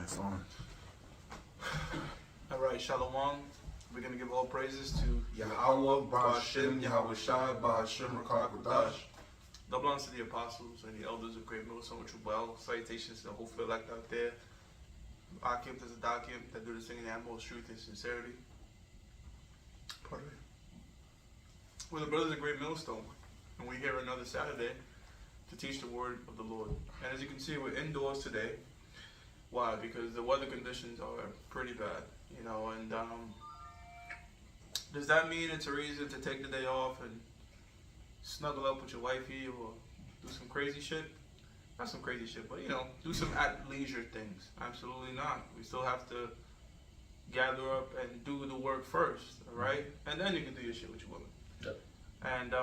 It's on. All right, Shalom. We're going to give all praises to Yahweh, Ba'ashem, Yahweh Shai, Ba'ashem, Rakak, Wadash. Double honors to the apostles and the elders of Great Middle Summer True Well. Salutations to the whole elect out there. Akim to the Dakim that do this thing in the utmost truth and sincerity. Pardon me. We're the brothers of Great Millstone, and we're here another Saturday to teach the word of the Lord. And as you can see, we're indoors today. Why? Because the weather conditions are pretty bad, you know, and does that mean it's a reason to take the day off and snuggle up with your wifey or do some crazy shit? Not some crazy shit, but, you know, do some at leisure things. Absolutely not. We still have to gather up and do the work first, all right? And then you can do your shit with your woman. Yep. And,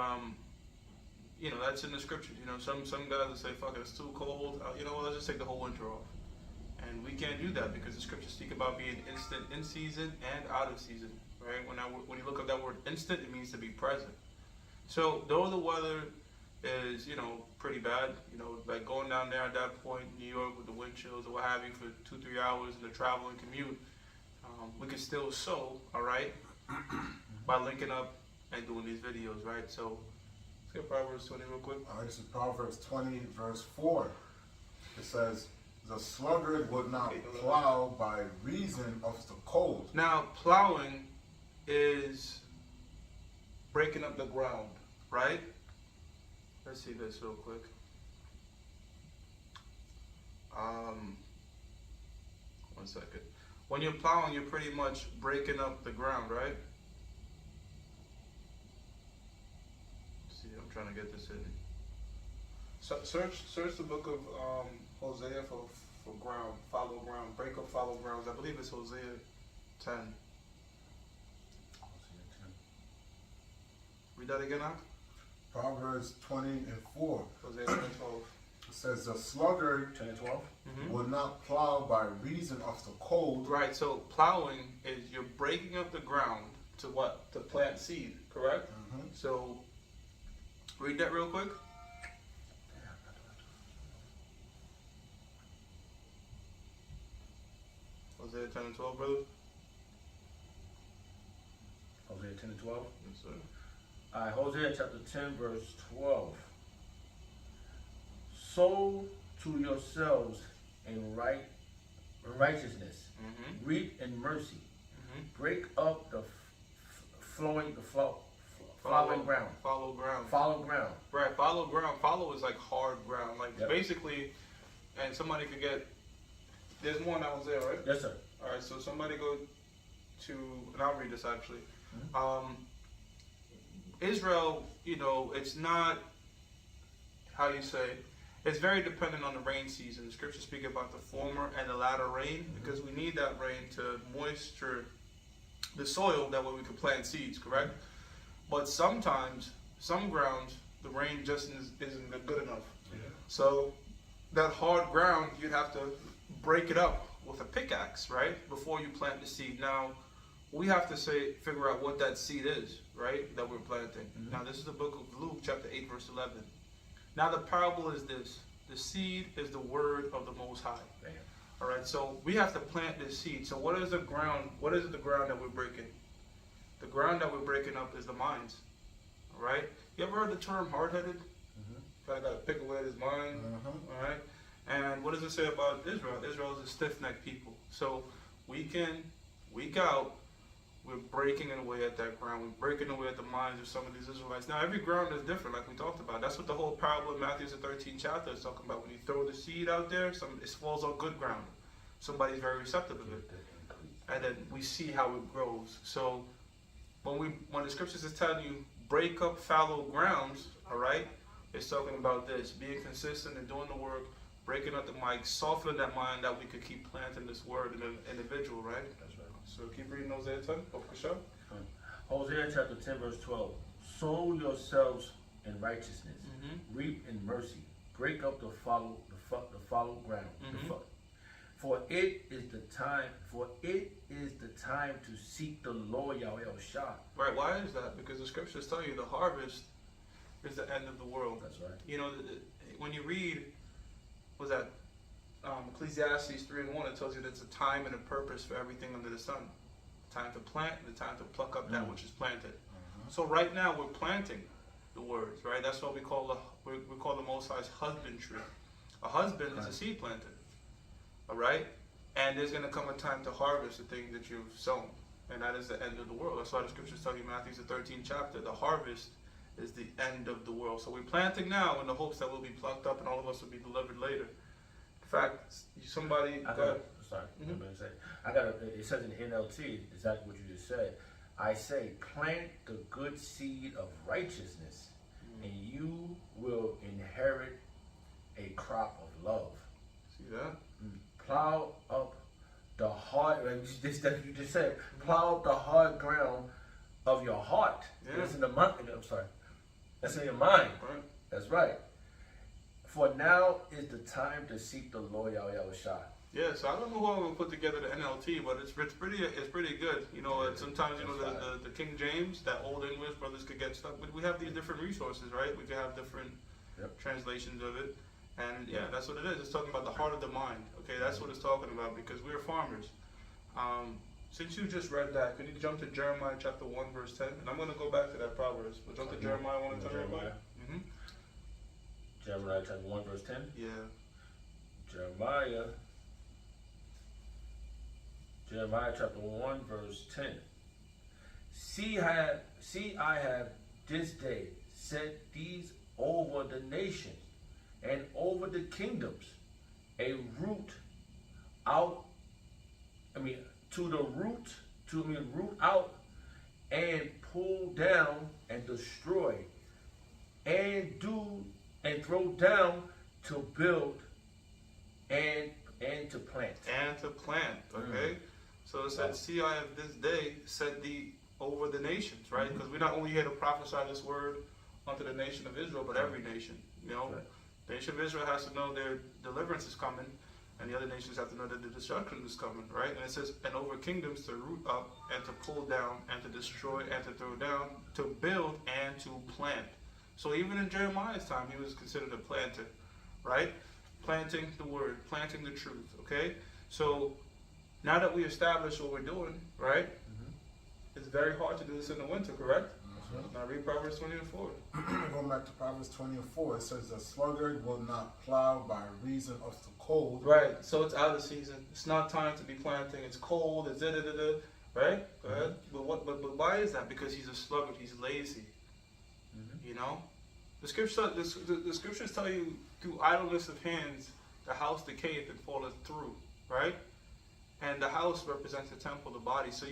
you know, that's in the scriptures. You know, some guys will say, fuck it, it's too cold. You know, let's just take the whole winter off. And we can't do that because the scriptures speak about being instant in season and out of season, right? When you look up that word instant, it means to be present. So though the weather is, you know, pretty bad, you know, like going down there at that point in New York with the wind chills or what have you for 2-3 hours in the travel and commute, we can still sow, all right, by linking up and doing these videos, right? So let's get Proverbs 20 real quick. All right, this is Proverbs 20, verse 4. It says, the sluggard would not plow by reason of the cold. Now, plowing is breaking up the ground, right? Let's see this real quick. One second. When you're plowing, you're pretty much breaking up the ground, right? Let's see, I'm trying to get this in. So search the book of Hosea for ground, follow ground, break up, follow grounds. I believe it's Hosea 10. Read that again, Ak? Proverbs 20 and 4. Hosea 10 and 12. It says, the sluggard 10 and 12? will not plow by reason of the cold. Right, so plowing is you're breaking up the ground to what? To plant seed, correct? So, read that real quick. Hosea 10 and 12, brother? Hosea 10 and 12? Yes, sir. Alright, Hosea chapter 10, verse 12. Sow to yourselves in righteousness, reap in mercy, break up the flowing ground. Follow ground. Follow ground. Right, follow ground. Follow is like hard ground. Like Yep. basically, and somebody could get, there's more in Hosea, right? Yes, sir. Alright, so somebody go to, and I'll read this actually. Israel, you know, it's not, how you say, it's very dependent on the rain season. The scriptures speak about the former and the latter rain because we need that rain to moisture the soil, that way we can plant seeds, correct? But sometimes, some grounds, the rain just isn't good enough. So that hard ground, you'd have to break it up with a pickaxe, right? Before you plant the seed. Now, we have to figure out what that seed is, right? That we're planting. Now, this is the book of Luke, chapter 8, verse 11. Now, the parable is this. The seed is the word of the Most High. Damn. All right, so we have to plant this seed. So what is the ground? What is the ground that we're breaking? The ground that we're breaking up is the minds. All right? You ever heard the term hard-headed? Kind of got to pick away at his mind. All right? And what does it say about Israel? Israel is a stiff-necked people. So week in, week out, we're breaking away at that ground. We're breaking away at the minds of some of these Israelites. Now, every ground is different, like we talked about. That's what the whole parable of Matthew, the 13th chapter, is talking about. When you throw the seed out there, it falls on good ground. Somebody's very receptive of it. And then we see how it grows. So when the scriptures is telling you, break up fallow grounds, all right, it's talking about this, being consistent and doing the work, breaking up the mic, softening that mind that we could keep planting this word in an individual, right? That's right. So keep reading Hosea 10. Hosea chapter 10, verse 12. Sow yourselves in righteousness, reap in mercy, break up the fallow ground. For it is the time to seek the Lord Yahweh Shai. Right, why is that? Because the scriptures tell you the harvest is the end of the world. That's right. You know, when you read, was that Ecclesiastes 3:1, it tells you there's a time and a purpose for everything under the sun. Time to plant and the time to pluck up that which is planted. So right now we're planting the words, right? That's what we call the Most High's husbandry. A husband is a seed planter, all right? And there's going to come a time to harvest the thing that you've sown, and that is the end of the world. That's why the scriptures tell you, Matthew the 13th chapter, the harvest is the end of the world. So we're planting now in the hopes that we'll be plucked up and all of us will be delivered later. In fact, somebody... Sorry, it says in NLT, exactly what you just said. I say, plant the good seed of righteousness, and you will inherit a crop of love. See that? Plow up the hard, like you just said, plow up the hard ground of your heart. Yeah. That's in the mind. I'm sorry. That's in your mind. Right. That's right. For now is the time to seek the Lord Yahushua. Yeah, so I don't know who I'm gonna put together the NLT, but it's pretty good. You know, and sometimes the King James, that old English, brothers could get stuck. But we have these different resources, right? We could have different translations of it, and yeah, that's what it is. It's talking about the heart of the mind. Okay, that's what it's talking about because we're farmers. Since you just read that, could you jump to Jeremiah chapter 1 verse 10? And I'm gonna go back to that Proverbs, but jump to Jeremiah 1 and 10. Jeremiah. Jeremiah chapter 1 verse 10. Yeah. Jeremiah chapter 1 verse 10. See, I have this day set these over the nations and over the kingdoms, a root out. Root out and pull down and destroy, and throw down to build and to plant. And to plant, okay? So it said, see, I have this day set thee over the nations, right? Because we're not only here to prophesy this word unto the nation of Israel, but every nation, you know? Right. The nation of Israel has to know their deliverance is coming, and the other nations have to know that the destruction is coming, right? And it says, and over kingdoms to root up and to pull down and to destroy and to throw down, to build and to plant. So even in Jeremiah's time, he was considered a planter, right? Planting the word, planting the truth, okay? So now that we established what we're doing, right? It's very hard to do this in the winter, correct? Now read Proverbs 20 and 4. Going back to Proverbs 20 and 4, it says, the sluggard will not plow by reason of the cold. Right, so it's out of season. It's not time to be planting. It's cold. It's da-da-da-da. Right? Go ahead. But why is that? Because he's a sluggard. He's lazy. You know? The scriptures tell you, through idleness of hands, the house decayeth and falleth through. Right? And the house represents the temple, the body. So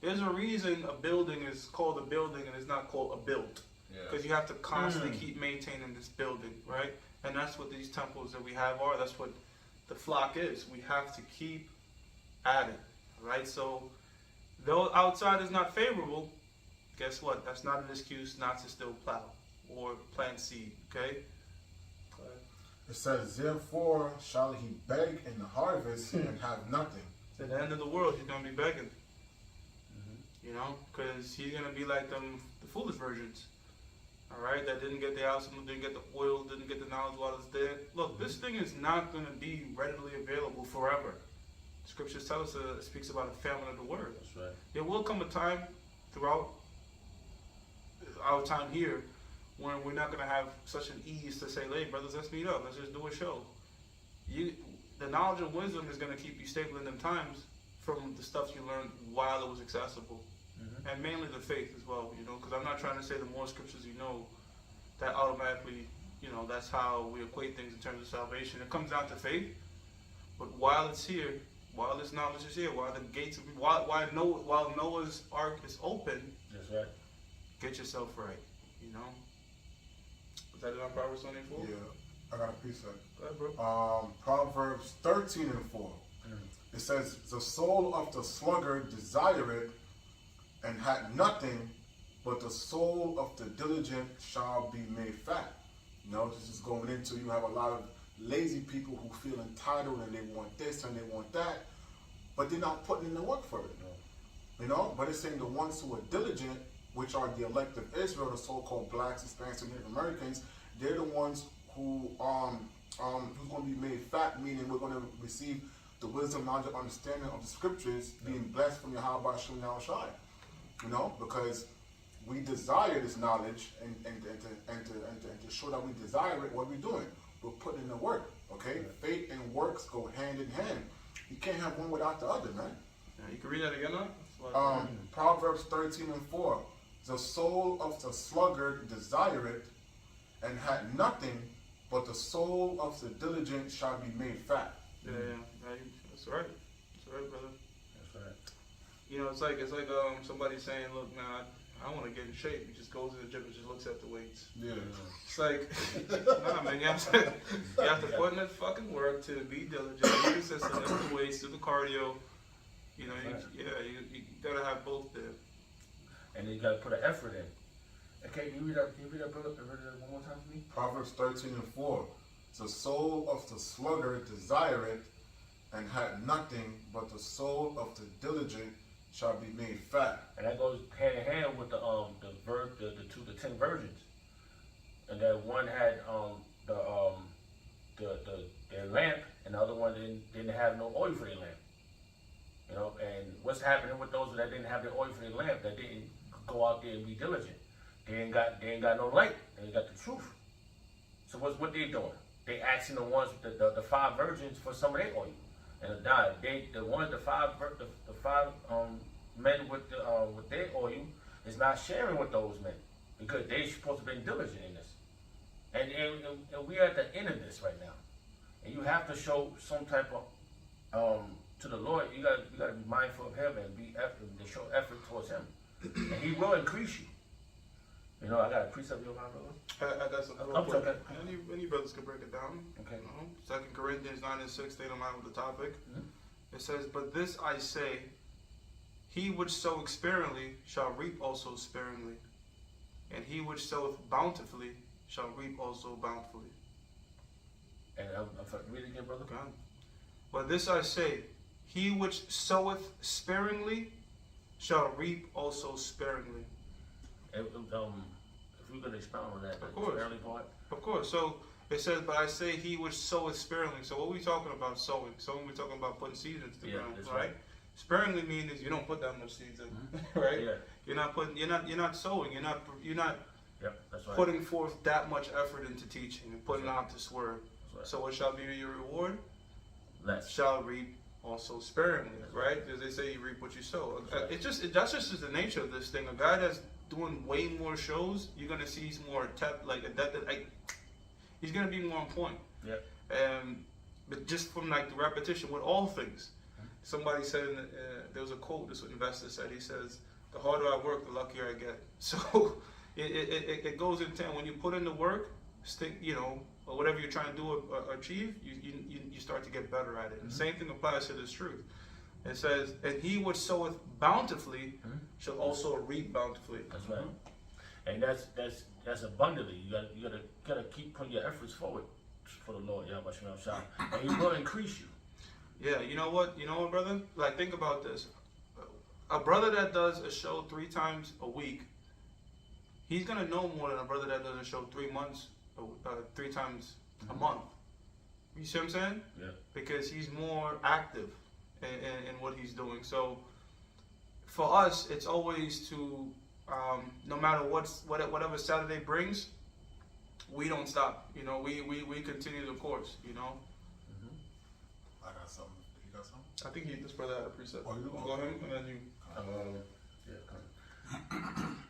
there's a reason a building is called a building and it's not called a build. Because you have to constantly keep maintaining this building, right? And that's what these temples that we have are. That's what the flock is. We have to keep at it, right? So, though outside is not favorable, guess what? That's not an excuse not to still plow or plant seed, okay? Go ahead. It says, therefore shall he beg in the harvest and have nothing. At the end of the world, he's going to be begging. You know, because he's going to be like the foolish virgins. All right, that didn't get the alcohol, didn't get the oil, didn't get the knowledge while it's there. Look, this thing is not going to be readily available forever. Scriptures tell us it speaks about a famine of the word. That's right. There will come a time throughout our time here when we're not going to have such an ease to say, hey, brothers, let's meet up. Let's just do a show. The knowledge and wisdom is going to keep you stable in them times from the stuff you learned while it was accessible. And mainly the faith as well, you know, because I'm not trying to say the more scriptures you know, that automatically, you know, that's how we equate things in terms of salvation. It comes down to faith, but while it's here, while this knowledge is here, while the gates, while Noah's ark is open, that's right. Get yourself right, you know. Was that it on Proverbs 24? Yeah, I got a piece of it. Go ahead, bro. Proverbs 13 and 4. It says, the soul of the sluggard desireth and had nothing, but the soul of the diligent shall be made fat. You know, this is going into, you have a lot of lazy people who feel entitled and they want this and they want that, but they're not putting in the work for it. You know, but it's saying the ones who are diligent, which are the elect of Israel, the so-called blacks, Hispanics, and Native Americans, they're the ones who who's going to be made fat, meaning we're going to receive the wisdom, knowledge, and understanding of the scriptures, being blessed from Yahweh Shem Shai. You know, because we desire this knowledge, and to show that we desire it, what we're doing, we're putting in the work. Okay, faith and works go hand in hand. You can't have one without the other, man. Yeah, you can read that again, now. Proverbs 13:4. The soul of the sluggard desireth, and had nothing, but the soul of the diligent shall be made fat. Yeah, that's right. That's right, brother. That's right. You know, it's like somebody saying, "Look, man, I want to get in shape." He just goes to the gym and just looks at the weights. Yeah. It's like, nah, man, you have to put in that fucking work to be diligent, be consistent, lift the weights, do the cardio. You know, you gotta have both there. And you gotta put an effort in. Okay, you read that, brother, one more time for me? Proverbs 13:4. The soul of the sluggard desireth, and had nothing, but the soul of the diligent shall be made fat. And that goes hand in hand with the 10 virgins. And that one had their lamp, and the other one didn't have no oil for their lamp. You know, and what's happening with those that didn't have their oil for their lamp, that didn't go out there and be diligent? They ain't got no light. They ain't got the truth. So what they doing? They asking the ones, the 5 virgins for some of their oil, and the five men with their oil is not sharing with those men because they supposed to be diligent in this, and we are at the end of this right now, and you have to show some type of to the Lord. You got to be mindful of Him and to show effort towards Him, and He will increase you. You know, I got a precept in my brother. I got some. Okay. Any brothers can break it down. Okay. 2 Corinthians 9:6, they don't mind with the topic. Mm-hmm. It says, "But this I say, he which soweth sparingly shall reap also sparingly, and he which soweth bountifully shall reap also bountifully." And read it again, brother. Okay. "But this I say, he which soweth sparingly shall reap also sparingly." If we're gonna expound on that, Of course. sparingly part. Of course. So it says, "But I say, he which soweth sparingly." So what are we talking about sowing? Sowing, we're talking about putting seeds into the ground, that's right? Sparingly means you don't put that much seeds in, right? Yeah. You're not sowing. You're not Yep, that's right. putting forth that much effort into teaching and putting out this word. That's right. So what shall be your reward? Less. Shall reap also sparingly, right? As they say, you reap what you sow. That's right. That's just the nature of this thing. A guy that's doing way more shows, you're gonna see he's more he's gonna be more on point. Yep. But just from like the repetition with all things, somebody said there was a quote this investor said. He says, "The harder I work, the luckier I get." So it goes in ten. When you put in the work, stick, or whatever you're trying to do or achieve, you start to get better at it. And the same thing applies to this truth. It says, "And he which soweth bountifully shall also reap bountifully." That's right. And that's abundantly. You gotta keep putting your efforts forward for the Lord, Yahweh Shem Shai, and He will increase you. Yeah, you know what, brother? Like, think about this. A brother that does a show 3 times a week, he's gonna know more than a brother that does a show 3 times a month. You see what I'm saying? Yeah. Because he's more active in what he's doing. So for us, it's always to no matter whatever Saturday brings, we don't stop. We continue the course. I got something. You got something? I think this brother had a precept. Oh, you do? Go ahead, and then you. Yeah, come.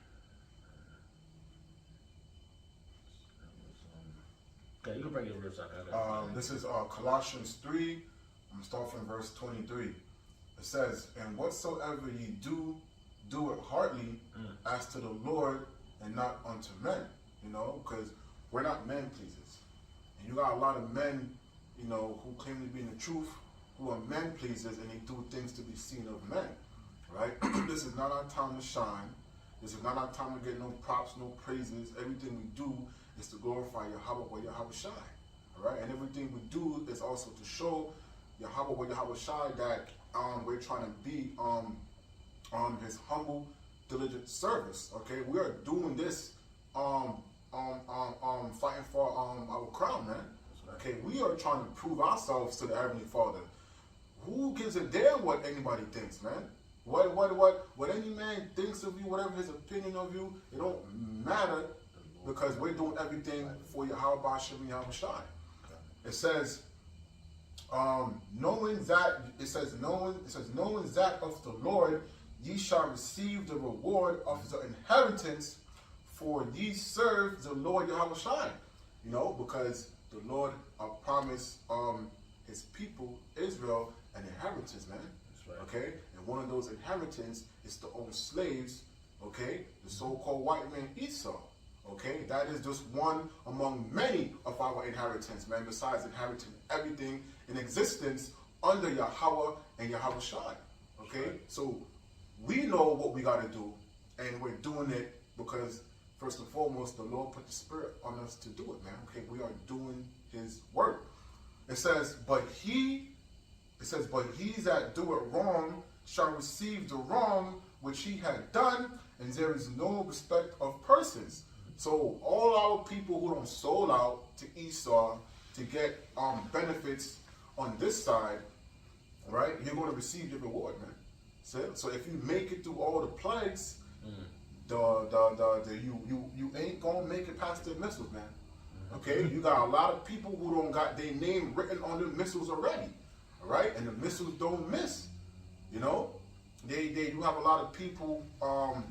Okay, you can bring your verse out. This is Colossians 3. I'm going to start from verse 23. It says, "And whatsoever ye do, do it heartily as to the Lord and not unto men." Because we're not men pleasers. And you got a lot of men, who claim to be in the truth, who are men pleasers, and they do things to be seen of men. Right? This is not our time to shine. This is not our time to get no props, no praises. Everything we do is to glorify Yahweh Shai. All right? And everything we do is also to show Yahweh Shai that we're trying to be His humble, diligent service. Okay? We are doing this fighting for our crown, man. Okay, we are trying to prove ourselves to the Heavenly Father. Who gives a damn what anybody thinks, man? What any man thinks of you, whatever his opinion of you, it don't matter, because we're doing everything for Yahweh Hashem Yahweh Shai. It says, knowing that of the Lord ye shall receive the reward of the inheritance, for ye serve the Lord Yahweh Shai. You know, because the Lord promised his people Israel an inheritance, man. That's right. Okay, and one of those inheritance is to own slaves. Okay, the so-called white man Esau. Okay, that is just one among many of our inheritance, man. Besides inheriting everything in existence under Yahweh and Yahweh Shai. Okay, right. so we know what we got to do, and we're doing it because first and foremost, the Lord put the Spirit on us to do it, man. Okay, we are doing His work. It says, but he that doeth wrong shall receive the wrong which he had done, and there is no respect of persons. So all our people who don't sold out to Esau to get benefits on this side, right? You're going to receive your reward, man. So if you make it through all the plagues, you ain't gonna make it past the missiles, man. Okay, you got a lot of people who don't got their name written on the missiles already, all right? And the missiles don't miss. You know, you have a lot of people of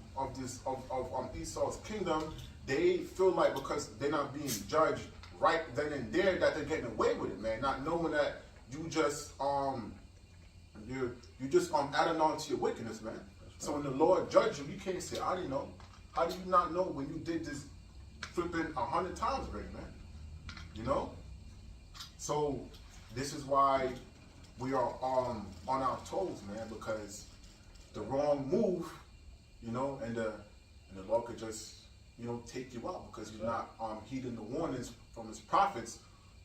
Esau's kingdom. They feel like because they're not being judged right then and there that they're getting away with it, man. Not knowing that you just adding on to your wickedness, man. So when the Lord judges you, you can't say, I didn't know. How do you not know when you did this flipping 100 times already, man? You know? So this is why we are on our toes, man, because the wrong move, you know, and the Lord could just, you know, take you out because you're not heeding the warnings from his prophets,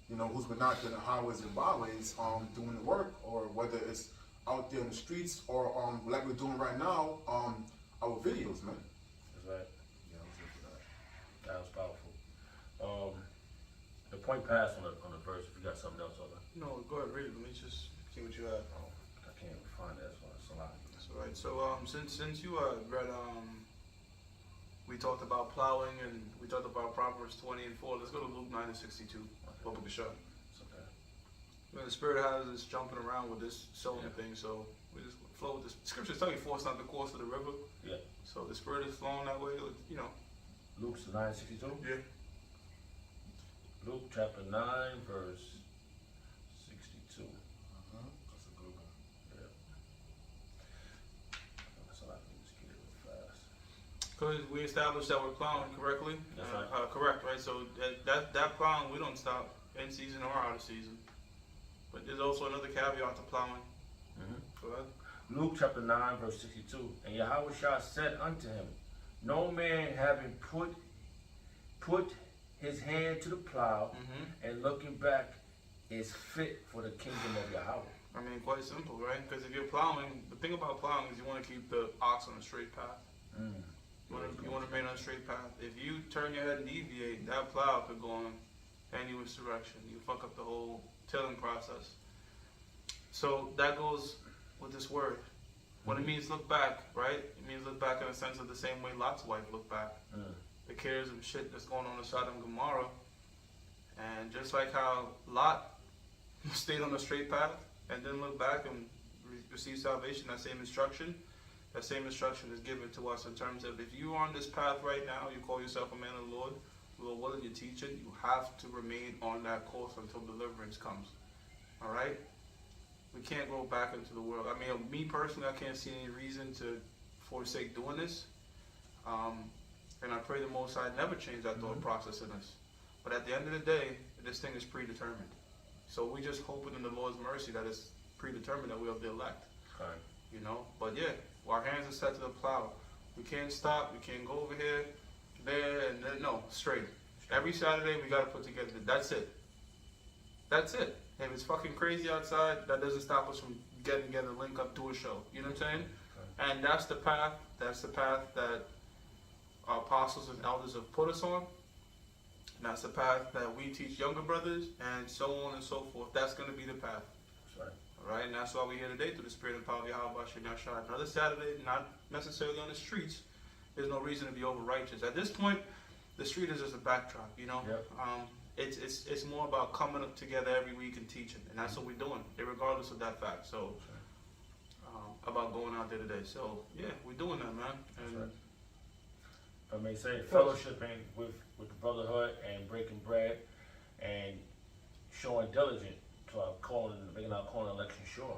you know, who's been out there in the highways and byways doing the work, or whether it's out there in the streets or like we're doing right now, our videos, man. That's right. Yeah, I was here for that. That was powerful. The point passed on the verse. If you got something else on it. No, go ahead, read it. Let me just see what you have. Oh, I can't even find that. That's a lot. That's all right. So since you read we talked about plowing and we talked about Proverbs 20 and 4. Let's go to Luke 9 and 62. Book of the Shah. It's okay. The Spirit has us jumping around with this sowing thing, so we just flow with this. Scriptures tell you force not the course of the river. Yeah. So the Spirit is flowing that way, you know. Luke 9:62. Yeah. Luke chapter 9 verse 62. That's a good one. Yeah. That's all I can just get it real fast. Because we established that we're plowing correctly. That's right. Correct, right? So that plowing, we don't stop in season or out of season. But there's also another caveat to plowing. Go ahead. Luke chapter 9 verse 62. And Yahweh Shah said unto him, no man having put his hand to the plow and looking back is fit for the kingdom of Yahweh. I mean, quite simple, right? Because if you're plowing, the thing about plowing is you want to keep the ox on a straight path. You want to remain on a straight path. If you turn your head and deviate, that plow could go on any which direction. You fuck up the whole tilling process. So that goes with this word. When it means look back, right? It means look back in a sense of the same way Lot's wife looked back. The cares and shit that's going on in Sodom and Gomorrah. And just like how Lot stayed on the straight path and didn't look back and receive salvation, that same instruction is given to us in terms of if you are on this path right now, you call yourself a man of the Lord, you are willing to teach it, you have to remain on that course until deliverance comes. All right? We can't go back into the world. I mean, me personally, I can't see any reason to forsake doing this. And I pray the Most High never change that thought process in us. But at the end of the day, this thing is predetermined. So we just hoping in the Lord's mercy that it's predetermined that we'll be elect. Okay. You know? But yeah, our hands are set to the plow. We can't stop. We can't go over here, there, and then. No, straight. Every Saturday, we got to put together. That's it. That's it. If it's fucking crazy outside, that doesn't stop us from getting together, link up, do a show. You know what I'm saying? Okay. And that's the path. That's the path that our apostles and elders have put us on. And that's the path that we teach younger brothers, and so on and so forth. That's going to be the path. That's right. All right, and that's why we're here today through the spirit and power of Yahweh Shah. Another Saturday, not necessarily on the streets. There's no reason to be over righteous. At this point, the street is just a backdrop, you know. Yep. It's more about coming up together every week and teaching, and that's what we're doing, regardless of that fact. So, about going out there today. So, yeah, we're doing that, man. And right. I may say fellowshipping with the brotherhood and breaking bread and showing diligence to our calling, making our calling election sure.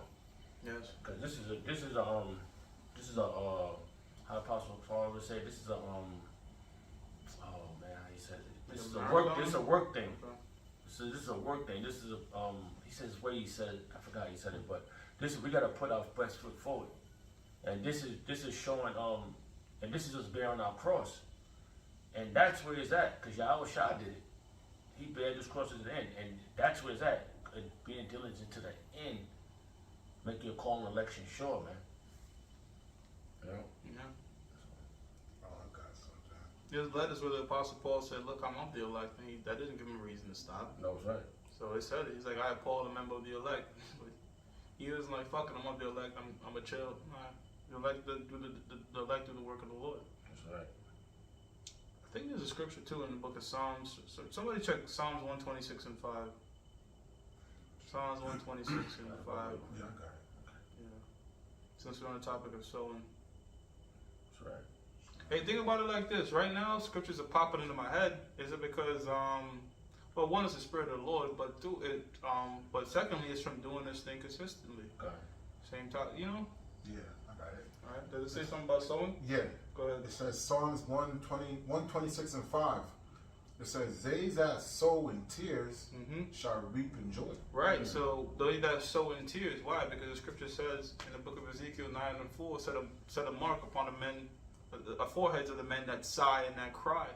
yes, Because this is a how Apostle Paul would say, this is a oh man, how he said it. This is a work thing. Okay. This is a work thing. This is a he says the way he said it, I forgot he said it, but we gotta put our best foot forward. And this is showing and this is just bearing our cross. And that's where it's at, because Yahweh Shah did it. He bared his cross to the end, and that's where it's at. And being diligent to the end, make your call and election sure, man. You know? yeah. Oh, I got something. There's letters where the Apostle Paul said, "Look, I'm of the elect," and that didn't give him a reason to stop. No, it's right. So he said it. He's like, "I, Paul, a member of the elect." But he wasn't like, "Fuck it, I'm of the elect. I'm a chill." Nah, the elect do the work of the Lord. That's right. I think there's a scripture too in the book of Psalms. So somebody check Psalms 126 and 5. Psalms 126 and 5. Yeah, I got it. Yeah. Since we're on the topic of sowing. That's right. Hey, think about it like this. Right now, scriptures are popping into my head. Is it because, well, one is the spirit of the Lord, but but secondly, it's from doing this thing consistently. Okay. Same time, you know. Yeah, I got it. All right. Does it say something about sowing? Yeah. Go ahead. It says Psalms 126 and 5. It says, they that sow in tears Mm-hmm. shall reap in joy. Right. So they that sow in tears. Why? Because the scripture says in the book of Ezekiel 9:4, set a mark upon the men, the foreheads of the men that sigh and that cry.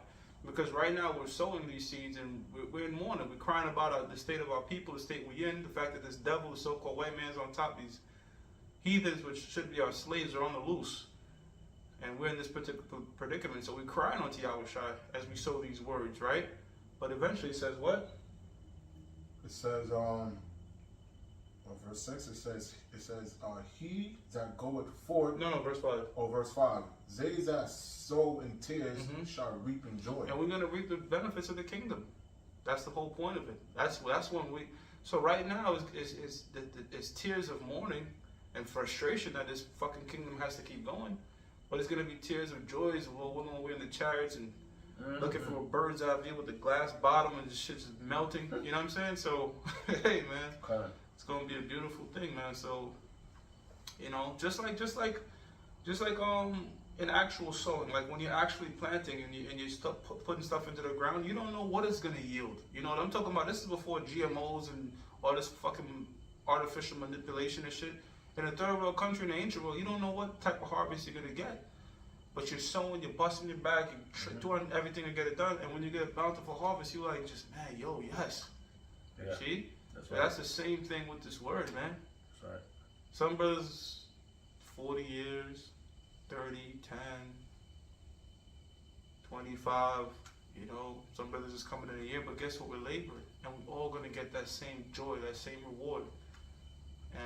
Because right now we're sowing these seeds and we're in mourning. We're crying about the state of our people, the state we're in, the fact that this devil, the so-called white man's on top. These heathens, which should be our slaves, are on the loose. And we're in this particular predicament. So we're crying unto Yahweh Shai as we sow these words, right? But eventually it says what? It says, verse 6, it says, he that goeth forth, No, verse 5. verse 5, they that sow in tears shall reap in joy. And we're going to reap the benefits of the kingdom. That's the whole point of it. That's when we. So right now is tears of mourning and frustration that this fucking kingdom has to keep going. But it's going to be tears of joys when we're in the chariots and looking for a bird's eye view with the glass bottom and the shit's just melting. You know what I'm saying? So, hey, man, Okay. it's going to be a beautiful thing, man. So, you know, just like in actual sowing, like when you're actually planting and you start putting stuff into the ground, you don't know what it's going to yield. You know what I'm talking about? This is before GMOs and all this fucking artificial manipulation and shit. In a third world country, in the ancient world, you don't know what type of harvest you're going to get. But you're sowing, you're busting your back, you're doing everything to get it done. And when you get a bountiful harvest, you're like, just, man, yo, yes. Yeah. See? That's So right. that's the same thing with this word, man. That's right. Some brothers, 40 years, 30, 10, 25, you know, some brothers is coming in a year, but guess what? We're laboring. And we're all going to get that same joy, that same reward.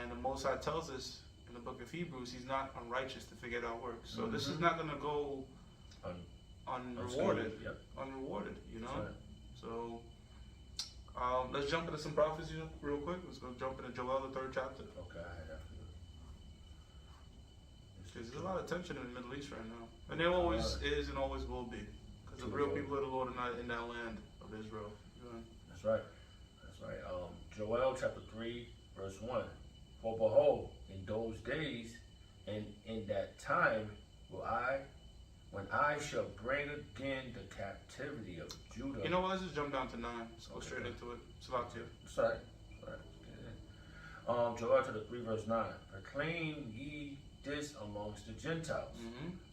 And the Most High tells us in the book of Hebrews, he's not unrighteous to forget our work. So this is not going to go unrewarded. Yep. Unrewarded, you know? That's right. So let's jump into some prophecies real quick. Let's go jump into Joel, the 3rd chapter. Okay, I had that for you. Because there's a lot of tension in the Middle East right now. And there always is and always will be. Because the real people of the Lord are not in that land of Israel. You know? That's right. That's right. Joel chapter 3, verse 1. For behold, in those days and in that time when I shall bring again the captivity of Judah. You know what? Let's just jump down to 9. Let's go straight into it. Salak to you. That's right. That's right. Joel chapter 3, verse 9. Proclaim ye this amongst the Gentiles.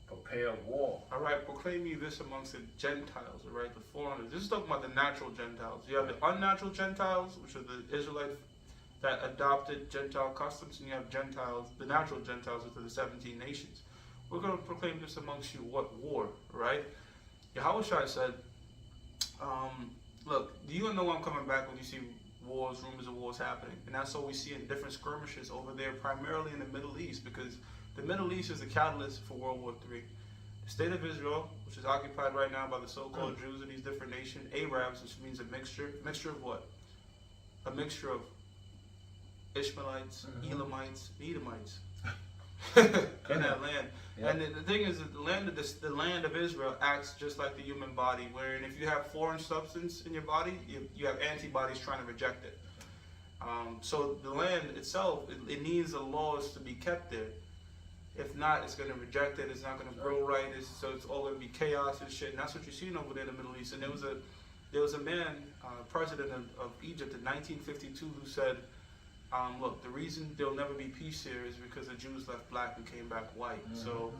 Prepare war. All right, proclaim ye this amongst the Gentiles, all right, the foreigners. This is talking about the natural Gentiles. You have the unnatural Gentiles, which are the Israelites that adopted Gentile customs, and you have Gentiles, the natural Gentiles, which are the 17 nations. We're going to proclaim this amongst you. What war, right? Yahushua said, look, you know I'm coming back when you see wars, rumors of wars happening, and that's what we see in different skirmishes over there, primarily in the Middle East, because the Middle East is the catalyst for World War III. The state of Israel, which is occupied right now by the so-called Jews of these different nations, Arabs, which means a mixture of what? A mixture of Ishmaelites, Elamites, Edomites in that land. Yep. And the thing is that the land of Israel acts just like the human body, wherein if you have foreign substance in your body, you have antibodies trying to reject it. So the land itself, it needs the laws to be kept there. If not, it's going to reject it. It's not going to grow right. So it's all going to be chaos and shit. And that's what you're seeing over there in the Middle East. And there was a man, president of Egypt in 1952, who said, look, the reason there'll never be peace here is because the Jews left black and came back white. So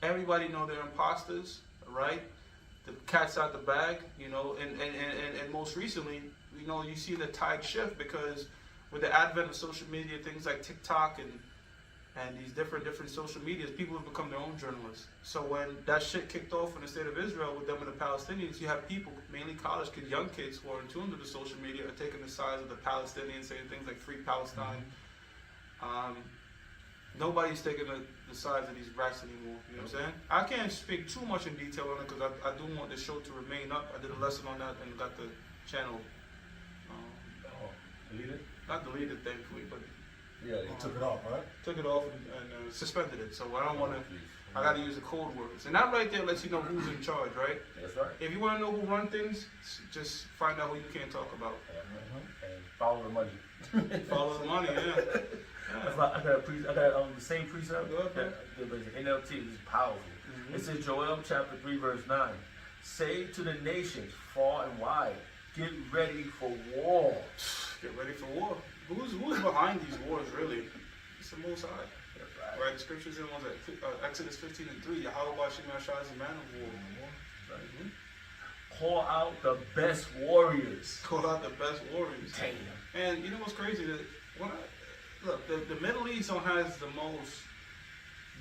everybody know they're imposters, right? The cat's out the bag, you know. And most recently, you know, you see the tide shift because with the advent of social media, things like TikTok and these different social medias, people have become their own journalists. So when that shit kicked off in the state of Israel with them and the Palestinians, you have people, mainly college kids, young kids, who are in tune to the social media, are taking the sides of the Palestinians, saying things like "Free Palestine." Nobody's taking the sides of these rats anymore. You know what I'm saying? I can't speak too much in detail on it because I do want the show to remain up. I did a lesson on that and got the channel deleted. Not deleted, thankfully, but. Yeah, they took it off, right? Took it off and suspended it. So I don't want to. I got to use the code words, and that right there lets you know who's in charge, right? That's right. If you want to know who run things, just find out who you can't talk about. And follow the money. Follow the money, yeah. That's why I got the same precept. NLT is powerful. It says Joel chapter 3 verse 9. Say to the nations far and wide, get ready for war. Get ready for war. Who's behind these wars, really? It's the Most High. Right? The scriptures in Exodus 15:3. Yahweh Shem Yashai is a man of war. Call out the best warriors. Call out the best warriors. Damn. And you know what's crazy? That look, the Middle East has the most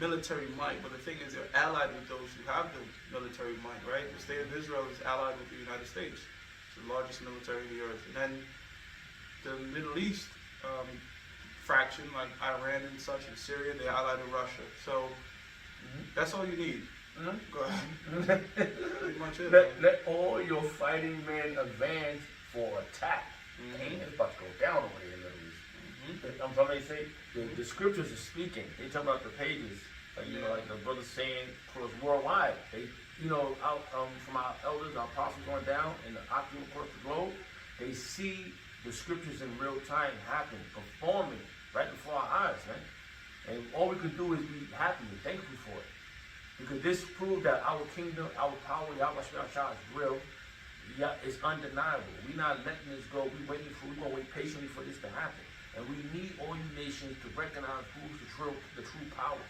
military might, but the thing is, they're allied with those who have the military might, right? The state of Israel is allied with the United States. It's the largest military in the earth. And then the Middle East fraction, like Iran and such, and Syria, they're allied with Russia. So that's all you need. Go ahead. Pretty much it. Let all your fighting men advance for attack. It's about to go down over there in the Middle East. I'm probably say the scriptures are speaking. They talk about the pages, you know, like the brothers saying across worldwide. They, you know, out from our elders, our apostles going down in the octagon across the globe. They see the scriptures in real time happen, performing right before our eyes, man. And all we could do is be happy and thankful for it. Because this proved that our kingdom, our power, Yahweh Shah is real. Yeah, it's undeniable. We're not letting this go. We're gonna wait patiently for this to happen. And we need all you nations to recognize who's the true power.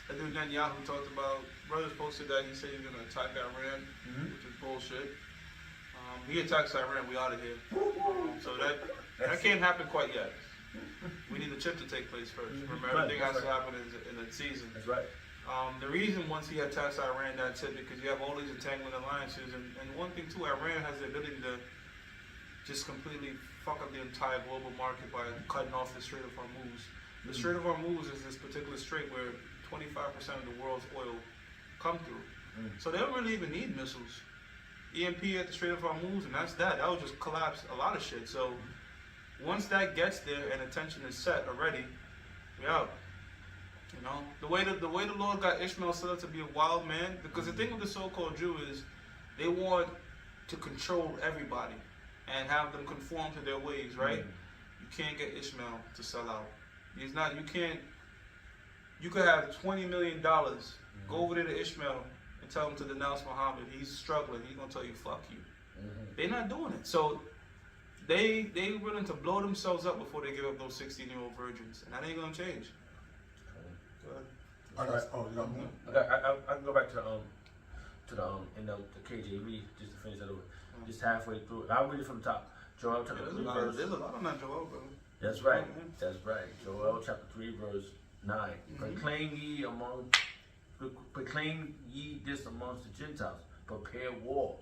And then Netanyahu talked about, brothers posted that he said he's gonna attack Iran, which is bullshit. He attacks Iran, we out of here. So that can't happen quite yet. We need the chip to take place first. Remember, everything has to happen in the season. That's right. The reason once he attacks Iran, that's it, because you have all these entangling alliances. And one thing too, Iran has the ability to just completely fuck up the entire global market by cutting off the Strait of Hormuz. The Strait of Hormuz is this particular strait where 25% of the world's oil come through. So they don't really even need missiles. EMP at the Strait of Hormuz, and that's that. That would just collapse a lot of shit. So once that gets there and attention is set already, we out. You know, the way the Lord got Ishmael set up to be a wild man, because the thing with the so-called Jew is they want to control everybody and have them conform to their ways, right? You can't get Ishmael to sell out. He's not. You can't. You could have $20 million. Go over there to Ishmael and tell him to denounce Muhammad. He's struggling. He's gonna tell you, "Fuck you." They're not doing it. So they willing to blow themselves up before they give up those 16-year-old virgins, and that ain't gonna change. I can go back to the KJV just to finish that over. Just halfway through. I'll read it from the top. Joel chapter 3 verse. There's a lot on that Joel, brother. That's right. That's right. Joel chapter 3 verse 9. Proclaim ye this amongst the Gentiles. Prepare war.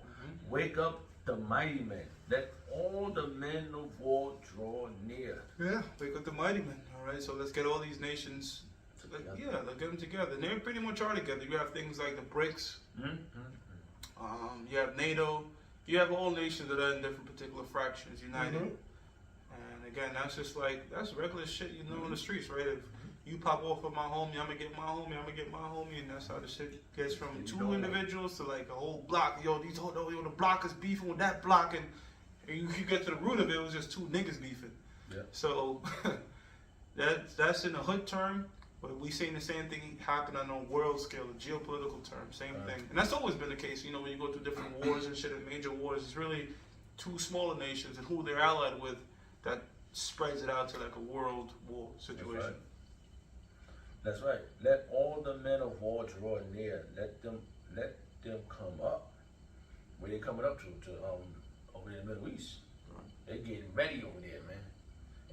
Wake up the mighty men. Let all the men of war draw near. Yeah, wake up the mighty men. All right, so let's get all these nations. Together. Let's get them together. And they pretty much are together. You have things like the BRICS. You have NATO. You have all nations that are in different particular fractions united. And again, that's just like, that's regular shit you know in the streets, right? If you pop off with my homie, I'm gonna get my homie, I'm gonna get my homie, and that's how the shit gets from two individuals to like a whole block. Yo, the block is beefing with that block, and you get to the root of it, it was just two niggas beefing. Yeah. So that's in a hood term, but we seen the same thing happen on a world scale, a geopolitical term, same thing. And that's always been the case, you know, when you go through different wars and shit, and major wars, it's really two smaller nations and who they're allied with that spreads it out to like a world war situation. That's right. Let all the men of war draw near. Let them come up. Where they coming up to over there in the Middle East. They getting ready over there, man.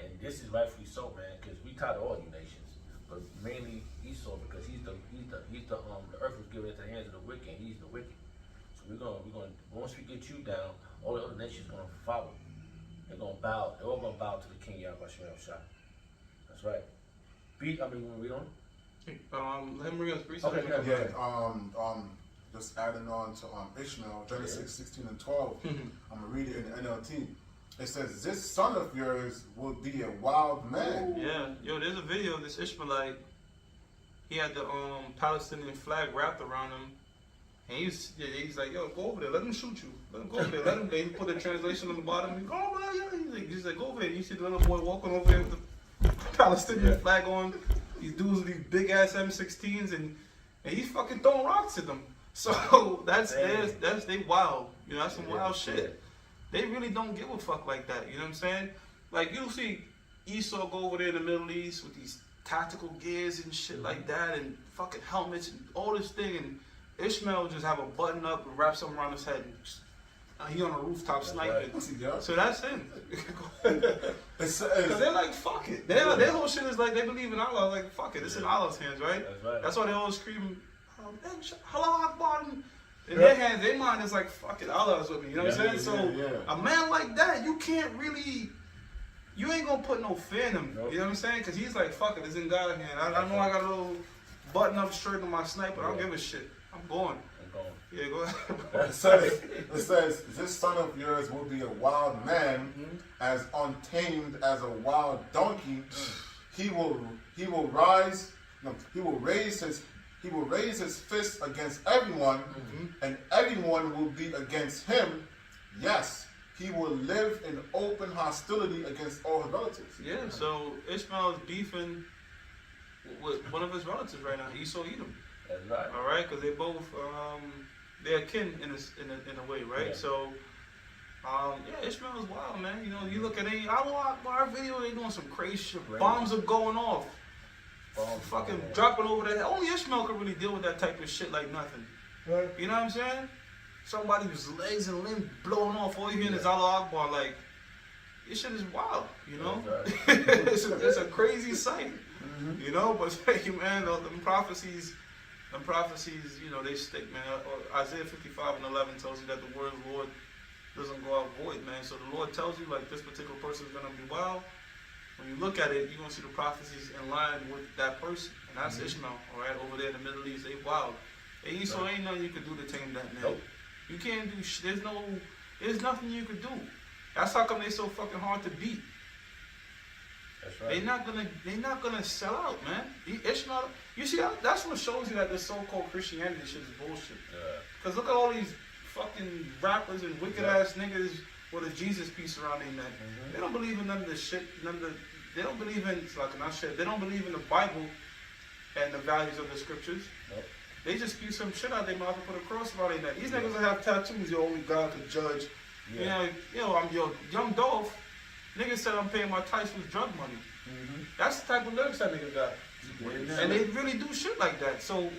And this is rightfully so, man, because we tired of all you nations, but mainly Esau, because the earth was given into the hands of the wicked, and he's the wicked. So we're gonna once we get you down, all the other nations gonna follow. They're all gonna bow to the King Yahweh Shah. That's right. When we on? Let him bring us briefly. Okay, Yeah, just adding on to Ishmael, Genesis 16 and 12. I'm gonna read it in the NLT. It says, "This son of yours will be a wild man." Yeah, yo, there's a video of this Ishmaelite. He had the Palestinian flag wrapped around him, and he's like, "Yo, go over there. Let him shoot you. Let him go over there. Let him." They put a translation on the bottom. He go over there. He's like, "Go over there." You see the little boy walking over there with the Palestinian flag on. These dudes with these big ass M16s, and he's fucking throwing rocks at them. So that's they wild. You know, that's some wild shit. They really don't give a fuck like that. You know what I'm saying? Like, you'll see Esau go over there in the Middle East with these tactical gears and shit like that, and fucking helmets and all this thing, and Ishmael just have a button up and wrap something around his head, and just, he on a rooftop sniping. Right. So that's him. Because they're like, fuck it. Their whole shit is like, they believe in Allah. Like, fuck it. It's in Allah's hands, right? That's right. That's why they always scream, Allah Akbar. In their hands, their mind is like, fuck it, Allah is with me. You know what I'm saying? So a man like that, you can't really, you ain't gonna put no fear in him. Nope. You know what I'm saying? Because he's like, fuck it, it's in God's hand. I know I got a little button up shirt on my sniper. I don't give a shit. I'm going. Yeah, go ahead. it says, "This son of yours will be a wild man, as untamed as a wild donkey. He will raise his fist against everyone, and everyone will be against him. Yes, he will live in open hostility against all his relatives." Yeah, so Ishmael is beefing with one of his relatives right now, Esau Edom. That's right. All right, because they both they're kin in a way, right? Yeah. So Ishmael is wild, man. You know, you look at any Allah Akbar video, they doing some crazy shit. Right. Bombs are going off. Fucking dropping over there. Only Ishmael could really deal with that type of shit like nothing. Right. You know what I'm saying? Somebody whose legs and limbs blowing off, all you hearing is Allah Akbar. Like, this shit is wild, you know? Right. it's a crazy sight, you know? But, man, them prophecies, you know, they stick, man. Isaiah 55 and 11 tells you that the word of the Lord doesn't go out void, man. So the Lord tells you, like, this particular person is going to be wild. When you look at it, you're going to see the prophecies in line with that person. And that's Ishmael, all right? Over there in the Middle East, they wild. And Esau ain't nothing you could do to tame that man. Nope. You can't do shit. There's nothing you could do. That's how come they so fucking hard to beat. That's right. They're not gonna sell out, man. Ishmael, you see, that's what shows you that this so-called Christianity shit is bullshit. Cause look at all these fucking rappers and wicked ass niggas with a Jesus piece around their neck. They don't believe in none of this shit. They don't believe in They don't believe in the Bible and the values of the scriptures. Nope. They just spew some shit out their mouth and put a cross around their neck. These niggas that have tattoos, only God could judge. Yeah. I'm your young Dolph. Nigga said I'm paying my tithes with drug money. That's the type of lyrics that nigga got. And they really do shit like that. So